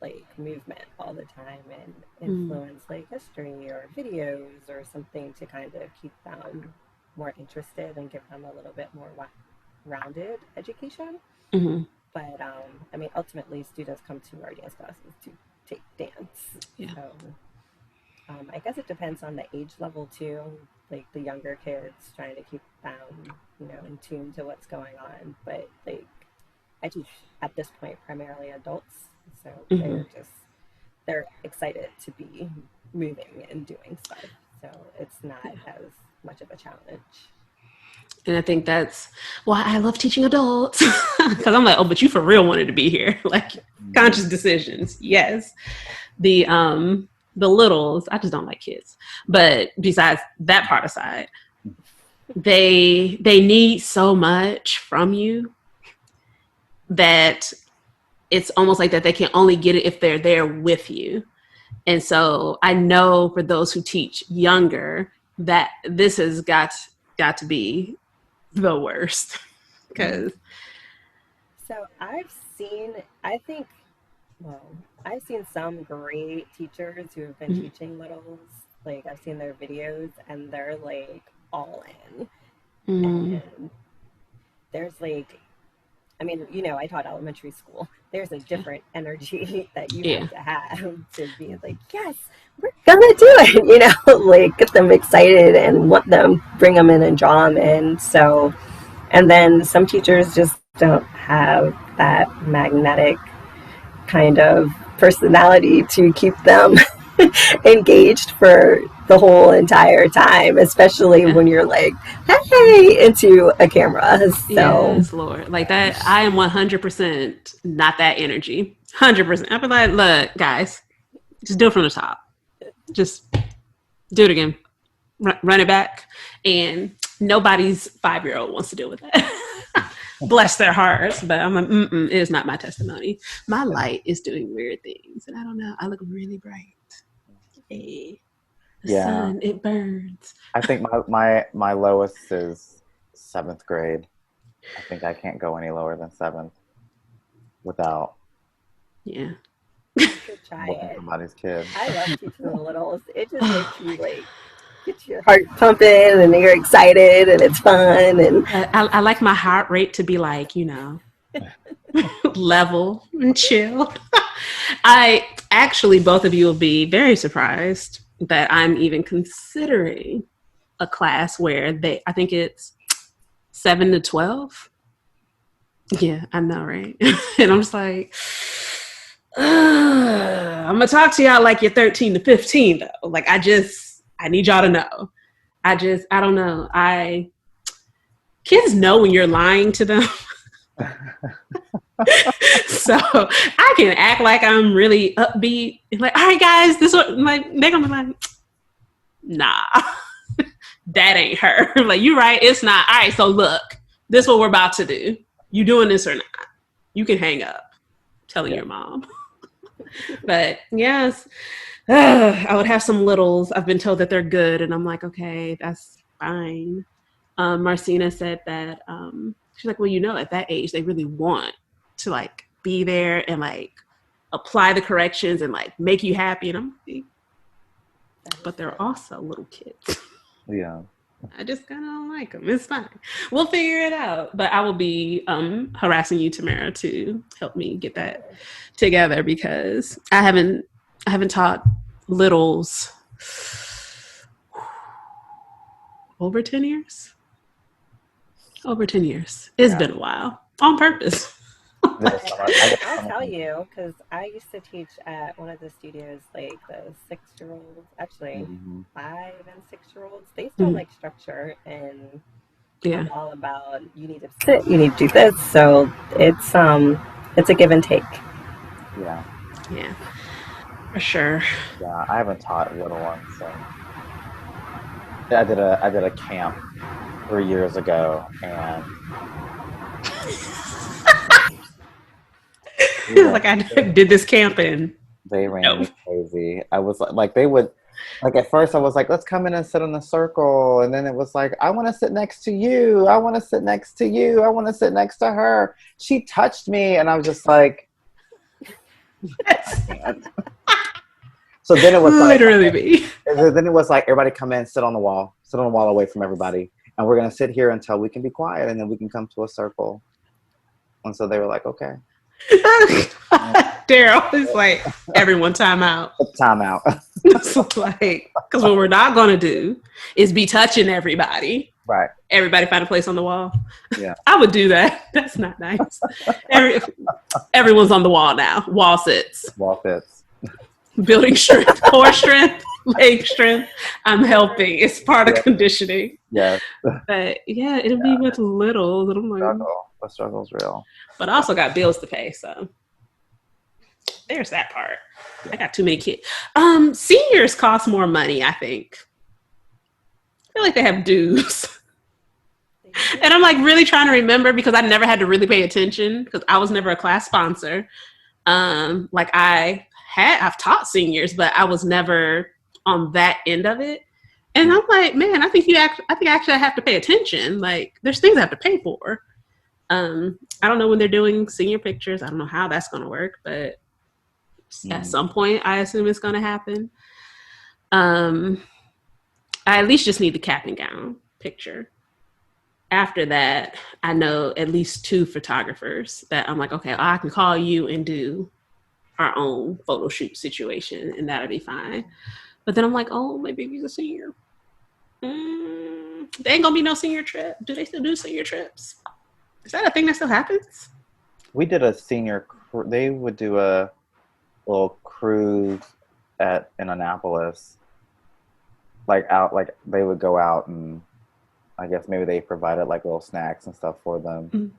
like movement all the time and influence like history or videos or something to kind of keep them more interested and give them a little bit more rounded education. Mm-hmm. But I mean, ultimately, students come to our dance classes to take dance. Yeah. So I guess it depends on the age level too. Like the younger kids, trying to keep them, in tune to what's going on. But like I teach at this point primarily adults, so Mm-hmm. they're excited to be moving and doing stuff. So it's not as much of a challenge. And I think that's why I love teaching adults, because I'm like, oh, but you for real wanted to be here, like conscious decisions. Yes, the littles, I just don't like kids. But besides that part aside, they need so much from you that it's almost like that they can only get it if they're there with you. And so I know for those who teach younger that this has got to be the worst. Because So I've seen some great teachers who have been mm-hmm. teaching littles. Like I've seen their videos and they're like all in. Mm-hmm. And there's like, I mean, I taught elementary school. There's a different energy that you have to be like, yes, we're gonna do it, like get them excited and want them, bring them in and draw them in. So, and then some teachers just don't have that magnetic kind of personality to keep them engaged for the whole entire time, especially when you're like, hey, into a camera. So yes, Lord, like that. I am 100% not that energy. 100%. I'd be like, look, guys, just do it from the top. Just do it again. Run it back. And nobody's 5-year-old wants to deal with that. Bless their hearts. But I'm like, it is not my testimony. My light is doing weird things. And I don't know. I look really bright. Hey, the sun, it burns. I think my lowest is 7th grade. I think I can't go any lower than 7th without try it. Somebody's kid. I love teaching the littles. It just makes you like get your heart pumping and you're excited and it's fun. And I like my heart rate to be like, level and chill. I actually, both of you will be very surprised that I'm even considering a class where I think it's 7 to 12. Yeah, I know, right? And I'm just like, I'm gonna talk to y'all like you're 13 to 15 though. Like I need y'all to know. I don't know. Kids know when you're lying to them. So I can act like I'm really upbeat. Like, all right, guys, this one, like, they're gonna be like, nah, that ain't her. Like, you're right, it's not. All right, so look, this is what we're about to do. You doing this or not? You can hang up. Telling your mom. But yes, I would have some littles. I've been told that they're good, and I'm like, okay, that's fine. Marcina said that she's like, well, at that age, they really want to like be there and like apply the corrections and like make you happy. And I'm like, but they're also little kids. Yeah. I just kind of don't like them. It's fine. We'll figure it out. But I will be harassing you, Tamara, to help me get that together because I haven't taught littles over 10 years. Over 10 years. It's been a while. On purpose. I'll tell you, because I used to teach at one of the studios, like the 6-year-olds, actually 5 and 6-year-olds. They still like structure, and I'm all about you need to sit, you need to do this. So it's a give and take. Yeah. Yeah. For sure. Yeah, I haven't taught little ones, so I did a camp 3 years ago, and like I did this camp and they ran me crazy. I was like they would like at first I was like, let's come in and sit in a circle, and then it was like, I want to sit next to you, I want to sit next to you, I want to sit next to her. She touched me, and I was just like, I can't. So then it was like literally me. Then it was like everybody come in, sit on the wall away from everybody. and we're going to sit here until we can be quiet, and then we can come to a circle. And so they were like, okay. Daryl is like, everyone time out. Time out. It's like, because what we're not going to do is be touching everybody. Right. Everybody find a place on the wall. Yeah. I would do that. That's not nice. Everyone's on the wall now. Wall sits. Wall sits. Building strength, core strength, leg strength. I'm helping. It's part of conditioning. Yes. But yeah, it'll be with little. I'm like, the struggle's real. But I also got bills to pay, so there's that part. Yeah. I got too many kids. Seniors cost more money, I think. I feel like they have dues. And I'm like really trying to remember because I never had to really pay attention because I was never a class sponsor. Like I've taught seniors, but I was never on that end of it. And I'm like, man, I think actually I have to pay attention. Like there's things I have to pay for. I don't know when they're doing senior pictures. I don't know how that's going to work, but at some point I assume it's going to happen. I at least just need the cap and gown picture. After that, I know at least 2 photographers that I'm like, okay, I can call you and do our own photo shoot situation, and that'll be fine. But then I'm like, oh, my baby's a senior. There ain't gonna be no senior trip. Do they still do senior trips? Is that a thing that still happens? We did a senior. They would do a little cruise in Annapolis. Like they would go out and. I guess maybe they provided like little snacks and stuff for them in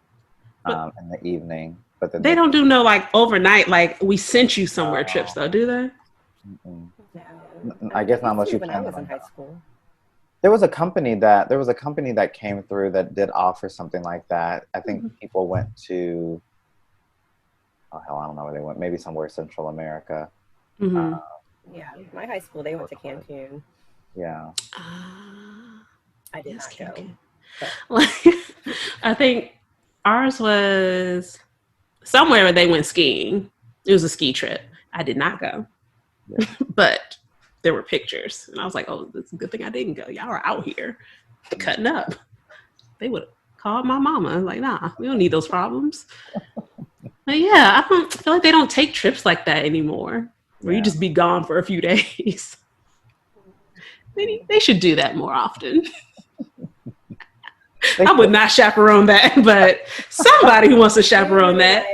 the evening. But then they don't do no like overnight, like we sent you somewhere trips though, do they? No. I guess not unless you when I was in high school. There was a company that came through that did offer something like that. I think people went to I don't know where they went. Maybe somewhere Central America. Yeah, my high school they went to Cancun. Yeah. I did not go. I think ours was somewhere where they went skiing. It was a ski trip. I did not go. Yeah. But there were pictures. And I was like, oh, it's a good thing I didn't go. Y'all are out here cutting up. They would have called my mama. I was like, nah, we don't need those problems. But yeah, I feel like they don't take trips like that anymore. Where you just be gone for a few days. They should do that more often. I would not chaperone that, but somebody who wants to chaperone that.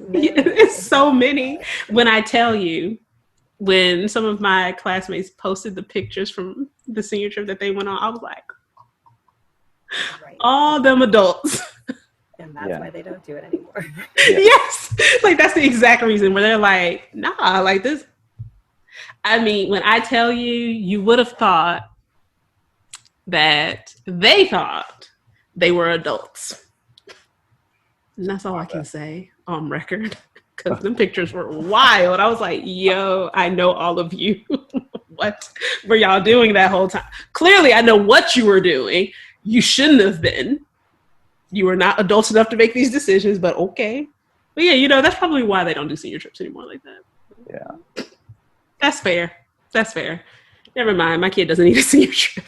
It's so many. When I tell you, when some of my classmates posted the pictures from the senior trip that they went on, I was like, all them adults. And that's why they don't do it anymore. Yes. Like that's the exact reason where they're like, nah, like this. I mean, when I tell you, you would have thought that they thought they were adults. And that's all I can say on record. Because them pictures were wild. I was like, yo, I know all of you. What were y'all doing that whole time? Clearly, I know what you were doing. You shouldn't have been. You were not adults enough to make these decisions, but okay. But yeah, that's probably why they don't do senior trips anymore like that. Yeah. That's fair. That's fair. Never mind. My kid doesn't need a senior trip.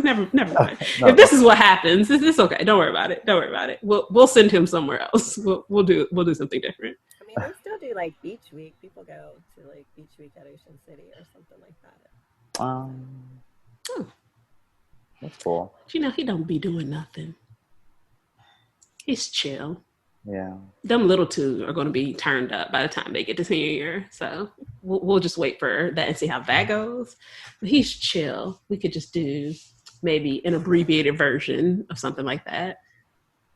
Never mind. No. If this is what happens, it's okay. Don't worry about it. Don't worry about it. We'll send him somewhere else. We'll do something different. I mean, they still do like beach week. People go to like beach week at Ocean City or something like that. That's cool. But he don't be doing nothing. He's chill. Yeah. Them little 2 are going to be turned up by the time they get to senior year. So we'll just wait for that and see how that goes. But he's chill. We could just do maybe an abbreviated version of something like that.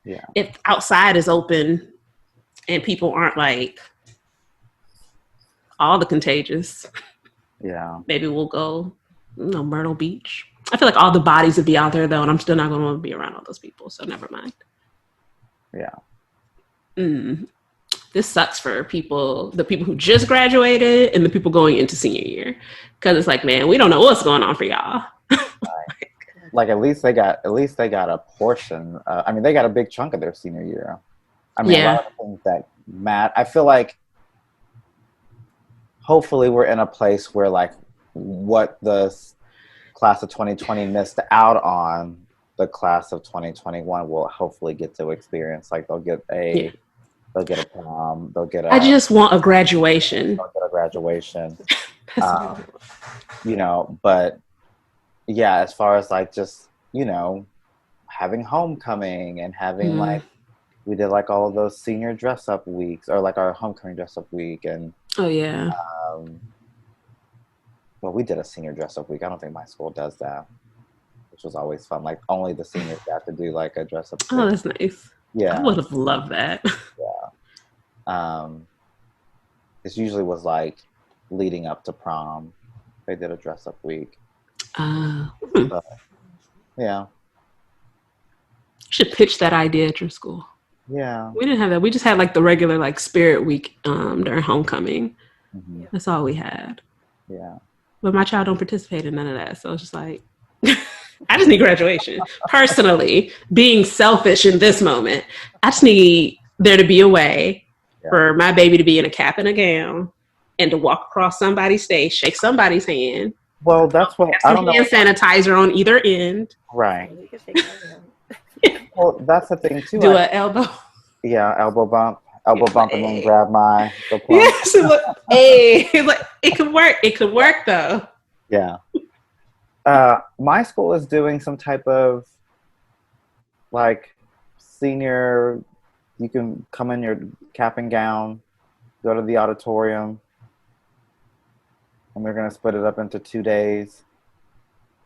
Yeah. If outside is open and people aren't like all the contagious. Yeah. Maybe we'll go, Myrtle Beach. I feel like all the bodies would be out there though, and I'm still not going to want to be around all those people. So never mind. Yeah. This sucks for the people who just graduated and the people going into senior year. Cause it's like, man, we don't know what's going on for y'all. Like at least they got a portion. I mean, they got a big chunk of their senior year. I mean, a lot of things that matter. I feel like hopefully we're in a place where like what the class of 2020 missed out on, the class of 2021 will hopefully get to experience. Like they'll get a prom, they'll get I just want a graduation. graduation. That's all I want. You know, but yeah, as far as like just, you know, having homecoming and having like, we did like all of those senior dress up weeks, or like our homecoming dress up week, and Oh yeah. well, we did a senior dress up week. I don't think my school does that, which was always fun. Like only the seniors got to do like a dress up. Oh, that's nice. Yeah, I would have loved that. This usually was like leading up to prom. They did a dress up week. But, yeah. You should pitch that idea at your school. Yeah. We didn't have that. We just had like the regular like spirit week during homecoming. Mm-hmm. That's all we had. Yeah. But my child don't participate in none of that. So it's just like, I just need graduation. Personally, being selfish in this moment, I just need there to be a way for my baby to be in a cap and a gown and to walk across somebody's stage, shake somebody's hand. Well, that's what I don't know. Hand sanitizer on either end. Right. Well, that's the thing too. Do an elbow. Yeah, elbow bump, and then grab my. Yes, it could work. It could work though. Yeah. My school is doing some type of like senior. You can come in your cap and gown, go to the auditorium, and they're going to split it up into 2 days.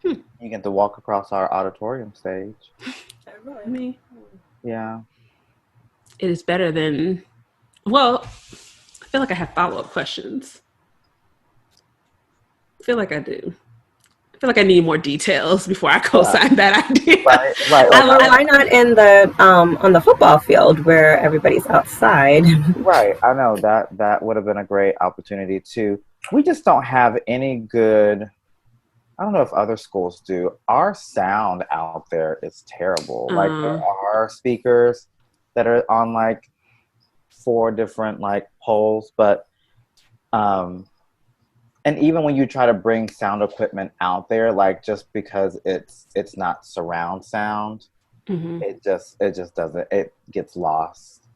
You get to walk across our auditorium stage. Me. Yeah. It is better than, well, I feel like I have follow-up questions. I feel like I do. I feel like I need more details before I co-sign that idea. Right. Why not in the on the football field where everybody's outside? Right. I know that would have been a great opportunity too. We just don't have any good. I don't know if other schools do. Our sound out there is terrible. Like there are speakers that are on like 4 different like poles, but and even when you try to bring sound equipment out there, like just because it's not surround sound, it just doesn't. It gets lost.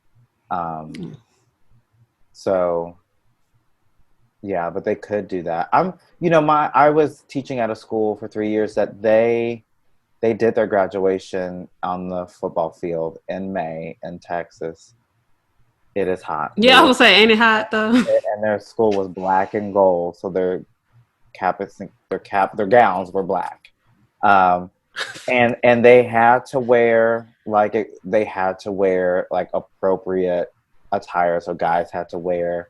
So yeah, but they could do that. I was teaching at a school for 3 years that they did their graduation on the football field in May in Texas. It is hot. Yeah, I was say, ain't it hot though? And their school was black and gold, so their gowns were black, and they had to wear like appropriate attire. So guys had to wear,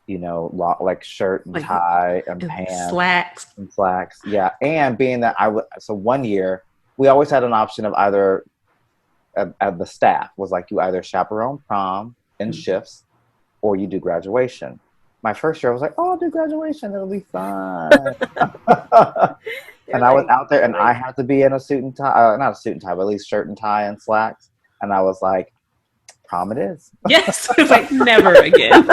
like shirt and tie and pants, slacks. Yeah, and being that so 1 year we always had an option of either the staff was like you either chaperone prom in shifts, or you do graduation. My first year, I was like, "Oh, I'll do graduation. It'll be fun." And I was out there, and I had to be in a suit and tie, not a suit and tie, but at least shirt and tie and slacks. And I was like, "Prom it is." Yes, it's like never again,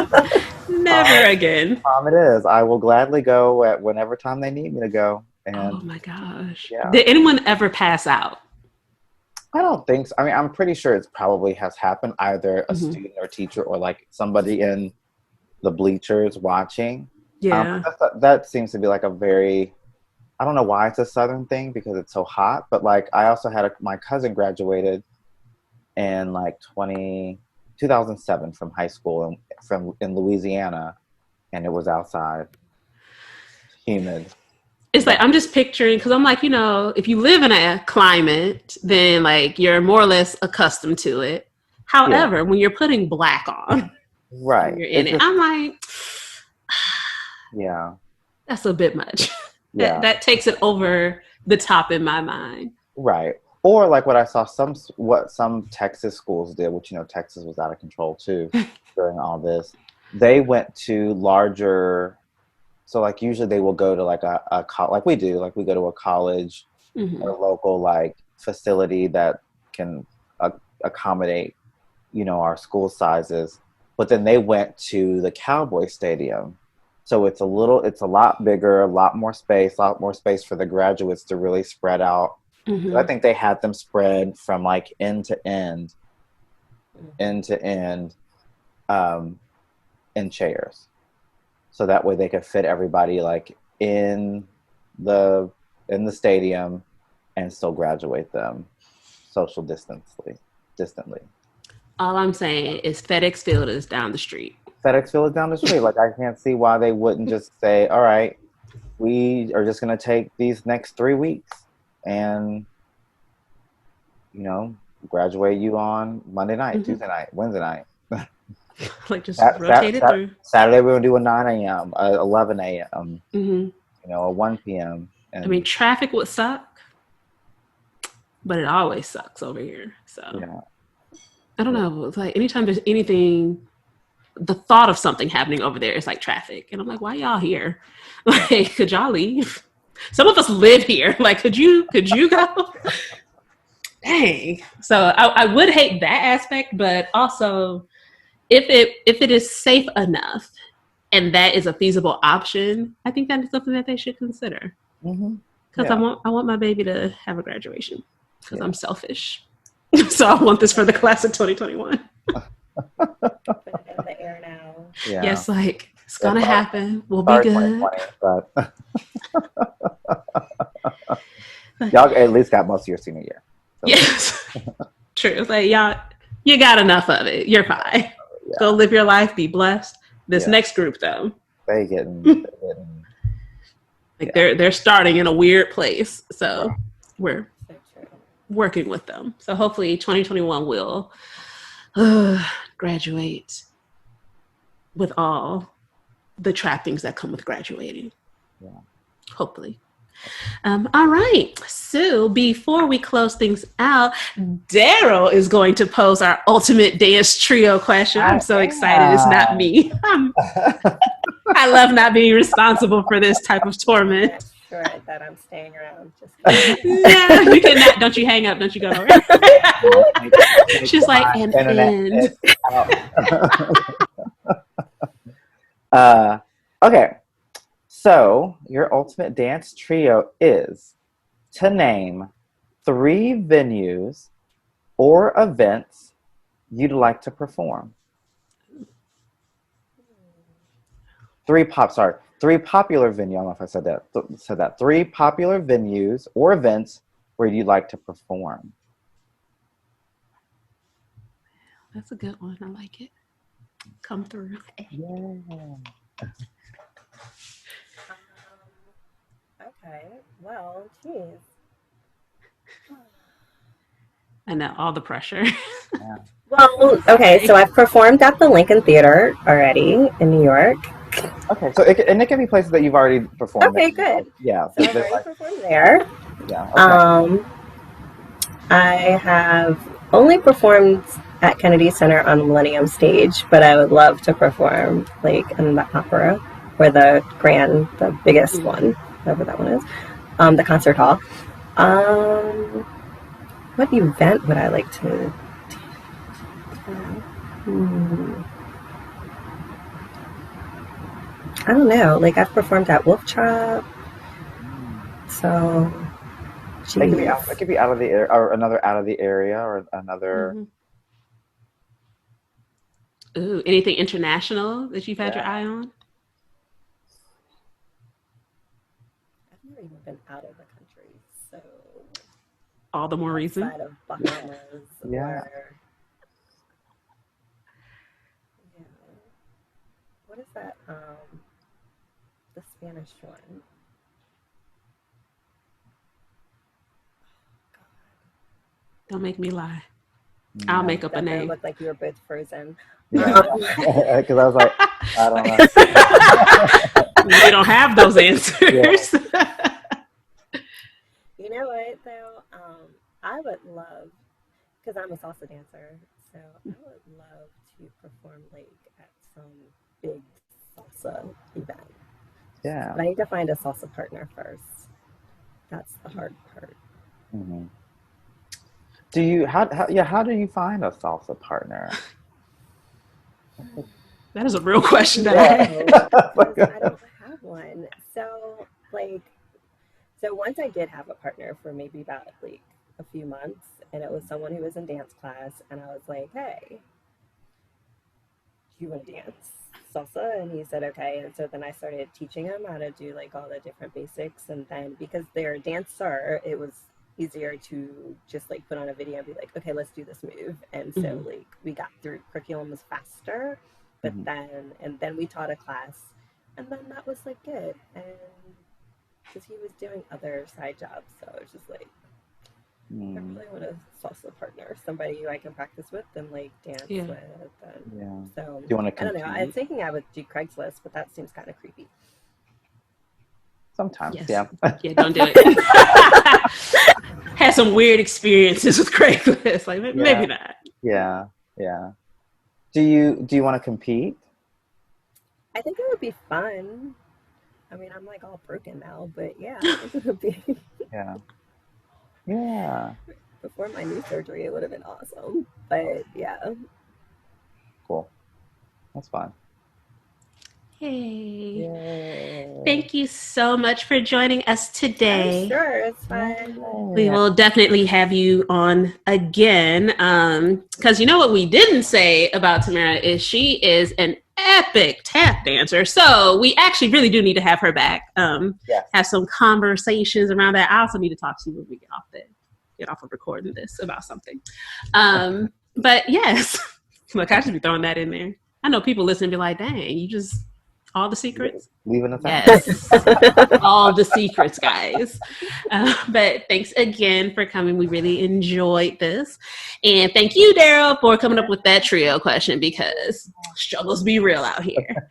never again. Prom it is. I will gladly go at whenever time they need me to go. And oh my gosh! Yeah. Did anyone ever pass out? I don't think so. I mean, I'm pretty sure it probably has happened, either a student or teacher or like somebody in the bleachers watching. Yeah. That seems to be like a very, I don't know why it's a Southern thing because it's so hot, but like I also had my cousin graduated in like 2007 from high school in Louisiana, and it was outside, humid. It's like, I'm just picturing, because I'm like, if you live in a climate, then like you're more or less accustomed to it. However, when you're putting black on, right, you're in it. I'm like, yeah, that's a bit much. Yeah. that takes it over the top in my mind. Right. Or like what I saw what some Texas schools did, which, Texas was out of control too during all this. They went to larger. So like usually they will go to like like we do, like we go to a college or a local like facility that can accommodate, our school sizes. But then they went to the Cowboy Stadium So it's a lot bigger, a lot more space for the graduates to really spread out. I think they had them spread from like end to end, in chairs. So that way they could fit everybody like in the stadium and still graduate them social distantly. All I'm saying is FedEx Field is down the street. FedEx Field is down the street. Like, I can't see why they wouldn't just say, all right, we are just going to take these next 3 weeks and, graduate you on Monday night, Tuesday night, Wednesday night. Like, just rotate it through. Saturday, we're going to do a 9 a.m., 11 a.m., a 1 p.m. I mean, traffic would suck, but it always sucks over here. So, I don't know. It's like anytime there's anything, the thought of something happening over there is like traffic. And I'm like, why y'all here? Like, could y'all leave? Some of us live here. Like, could you go? Dang. So I would hate that aspect, but also if it is safe enough and that is a feasible option, I think that is something that they should consider. Because I want my baby to have a graduation because I'm selfish. So I want this for the class of 2021. Put it in the air now. Yeah. Yes, like it's gonna happen. We'll be good. But y'all at least got most of your senior year. So. Yes, true. Like y'all, you got enough of it. You're fine. Yeah. Go live your life. Be blessed. This next group, though, they getting like they're starting in a weird place. So we're working with them. So hopefully 2021 will graduate with all the trappings that come with graduating. Yeah. Hopefully. All right. So before we close things out, Daryl is going to pose our ultimate dance trio question. I'm so excited. It's not me. I love not being responsible for this type of torment. Sure that I'm staying around. Just yeah, you cannot. Don't you hang up. Don't you go nowhere. She's like, and end. Okay. So your ultimate dance trio is to name 3 venues or events you'd like to perform. 3 popular venues. I don't know if I said that. 3 popular venues or events where you'd like to perform. That's a good one. I like it. Come through. Yeah. Okay. Well, geez. I know all the pressure. Yeah. Well, okay. So I've performed at the Lincoln Theater already in New York. Okay, so it can be places that you've already performed. Okay, good. Yeah, so I've already performed there. Yeah. Okay. I have only performed at Kennedy Center on Millennium Stage, but I would love to perform like in the opera or the biggest one, whatever that one is, the concert hall. What event would I like to? I don't know. Like I've performed at Wolf Trap, so it could be out of the area, or another out of the area, or another. Ooh, anything international that you've had your eye on? I've never even been out of the country, so all the more reason. Outside of Bahamas, what is that? The Spanish one. Don't make me lie. I'll make up a name. It looked like you were both frozen. Because I was like, I don't know. We don't have those answers. You know what, though? I would love, because I'm a salsa dancer, so I would love to perform like at some big salsa event. Yeah. But I need to find a salsa partner first. That's the hard part. Mm-hmm. How do you find a salsa partner? That is a real question that I had. I don't have one. So, like, so once I did have a partner for maybe about like a few months, and it was someone who was in dance class, and I was like, "Hey, do you want to dance salsa?" And he said, "Okay." And so then I started teaching him how to do like all the different basics, and then because they're a dancer, it was easier to just like put on a video and be like, "Okay, let's do this move." And so like we got through curriculum was faster, but then we taught a class, and then that was like good. And because he was doing other side jobs, so I was just like, I really want a salsa partner, somebody who I can practice with and like dance with. And so Do you want to I don't know. I was thinking I would do Craigslist, but that seems kind of creepy. Sometimes, yeah, don't do it. Had some weird experiences with Craigslist. Like maybe not. Yeah. Do you want to compete? I think it would be fun. I mean, I'm like all broken now, but yeah, I think it would be. Yeah. Before my knee surgery, it would have been awesome. But yeah. Cool. That's fun. Hey. Yay. Thank you so much for joining us today. Sure, it's fun. We will definitely have you on again. Because you know what we didn't say about Tamara is she is an epic tap dancer. So we actually really do need to have her back. Have some conversations around that. I also need to talk to you when we get off of recording this about something. But yes, look, I should be throwing that in there. I know people listening be like, dang, you just all the secrets. Leaving us out. Yes, all the secrets, guys. But thanks again for coming. We really enjoyed this. And thank you, Daryl, for coming up with that trio question because struggles be real out here.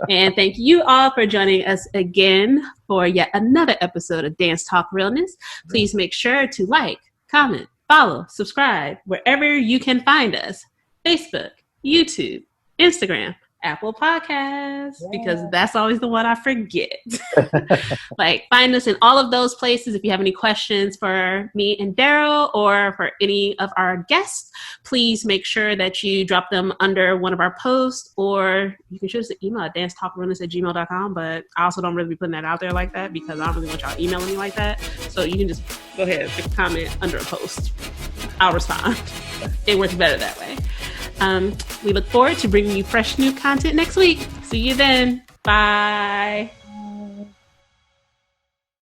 And thank you all for joining us again for yet another episode of Dance Talk Realness. Please make sure to like, comment, follow, subscribe wherever you can find us. Facebook, YouTube, Instagram, Apple Podcasts, because that's always the one I forget. Like, find us in all of those places. If you have any questions for me and Daryl or for any of our guests, please make sure that you drop them under one of our posts, or you can shoot us an email at dancetalkrunners@gmail.com. But I also don't really be putting that out there like that because I don't really want y'all emailing me like that. So you can just go ahead and comment under a post. I'll respond. It works better that way. We look forward to bringing you fresh new content next week. See you then. Bye.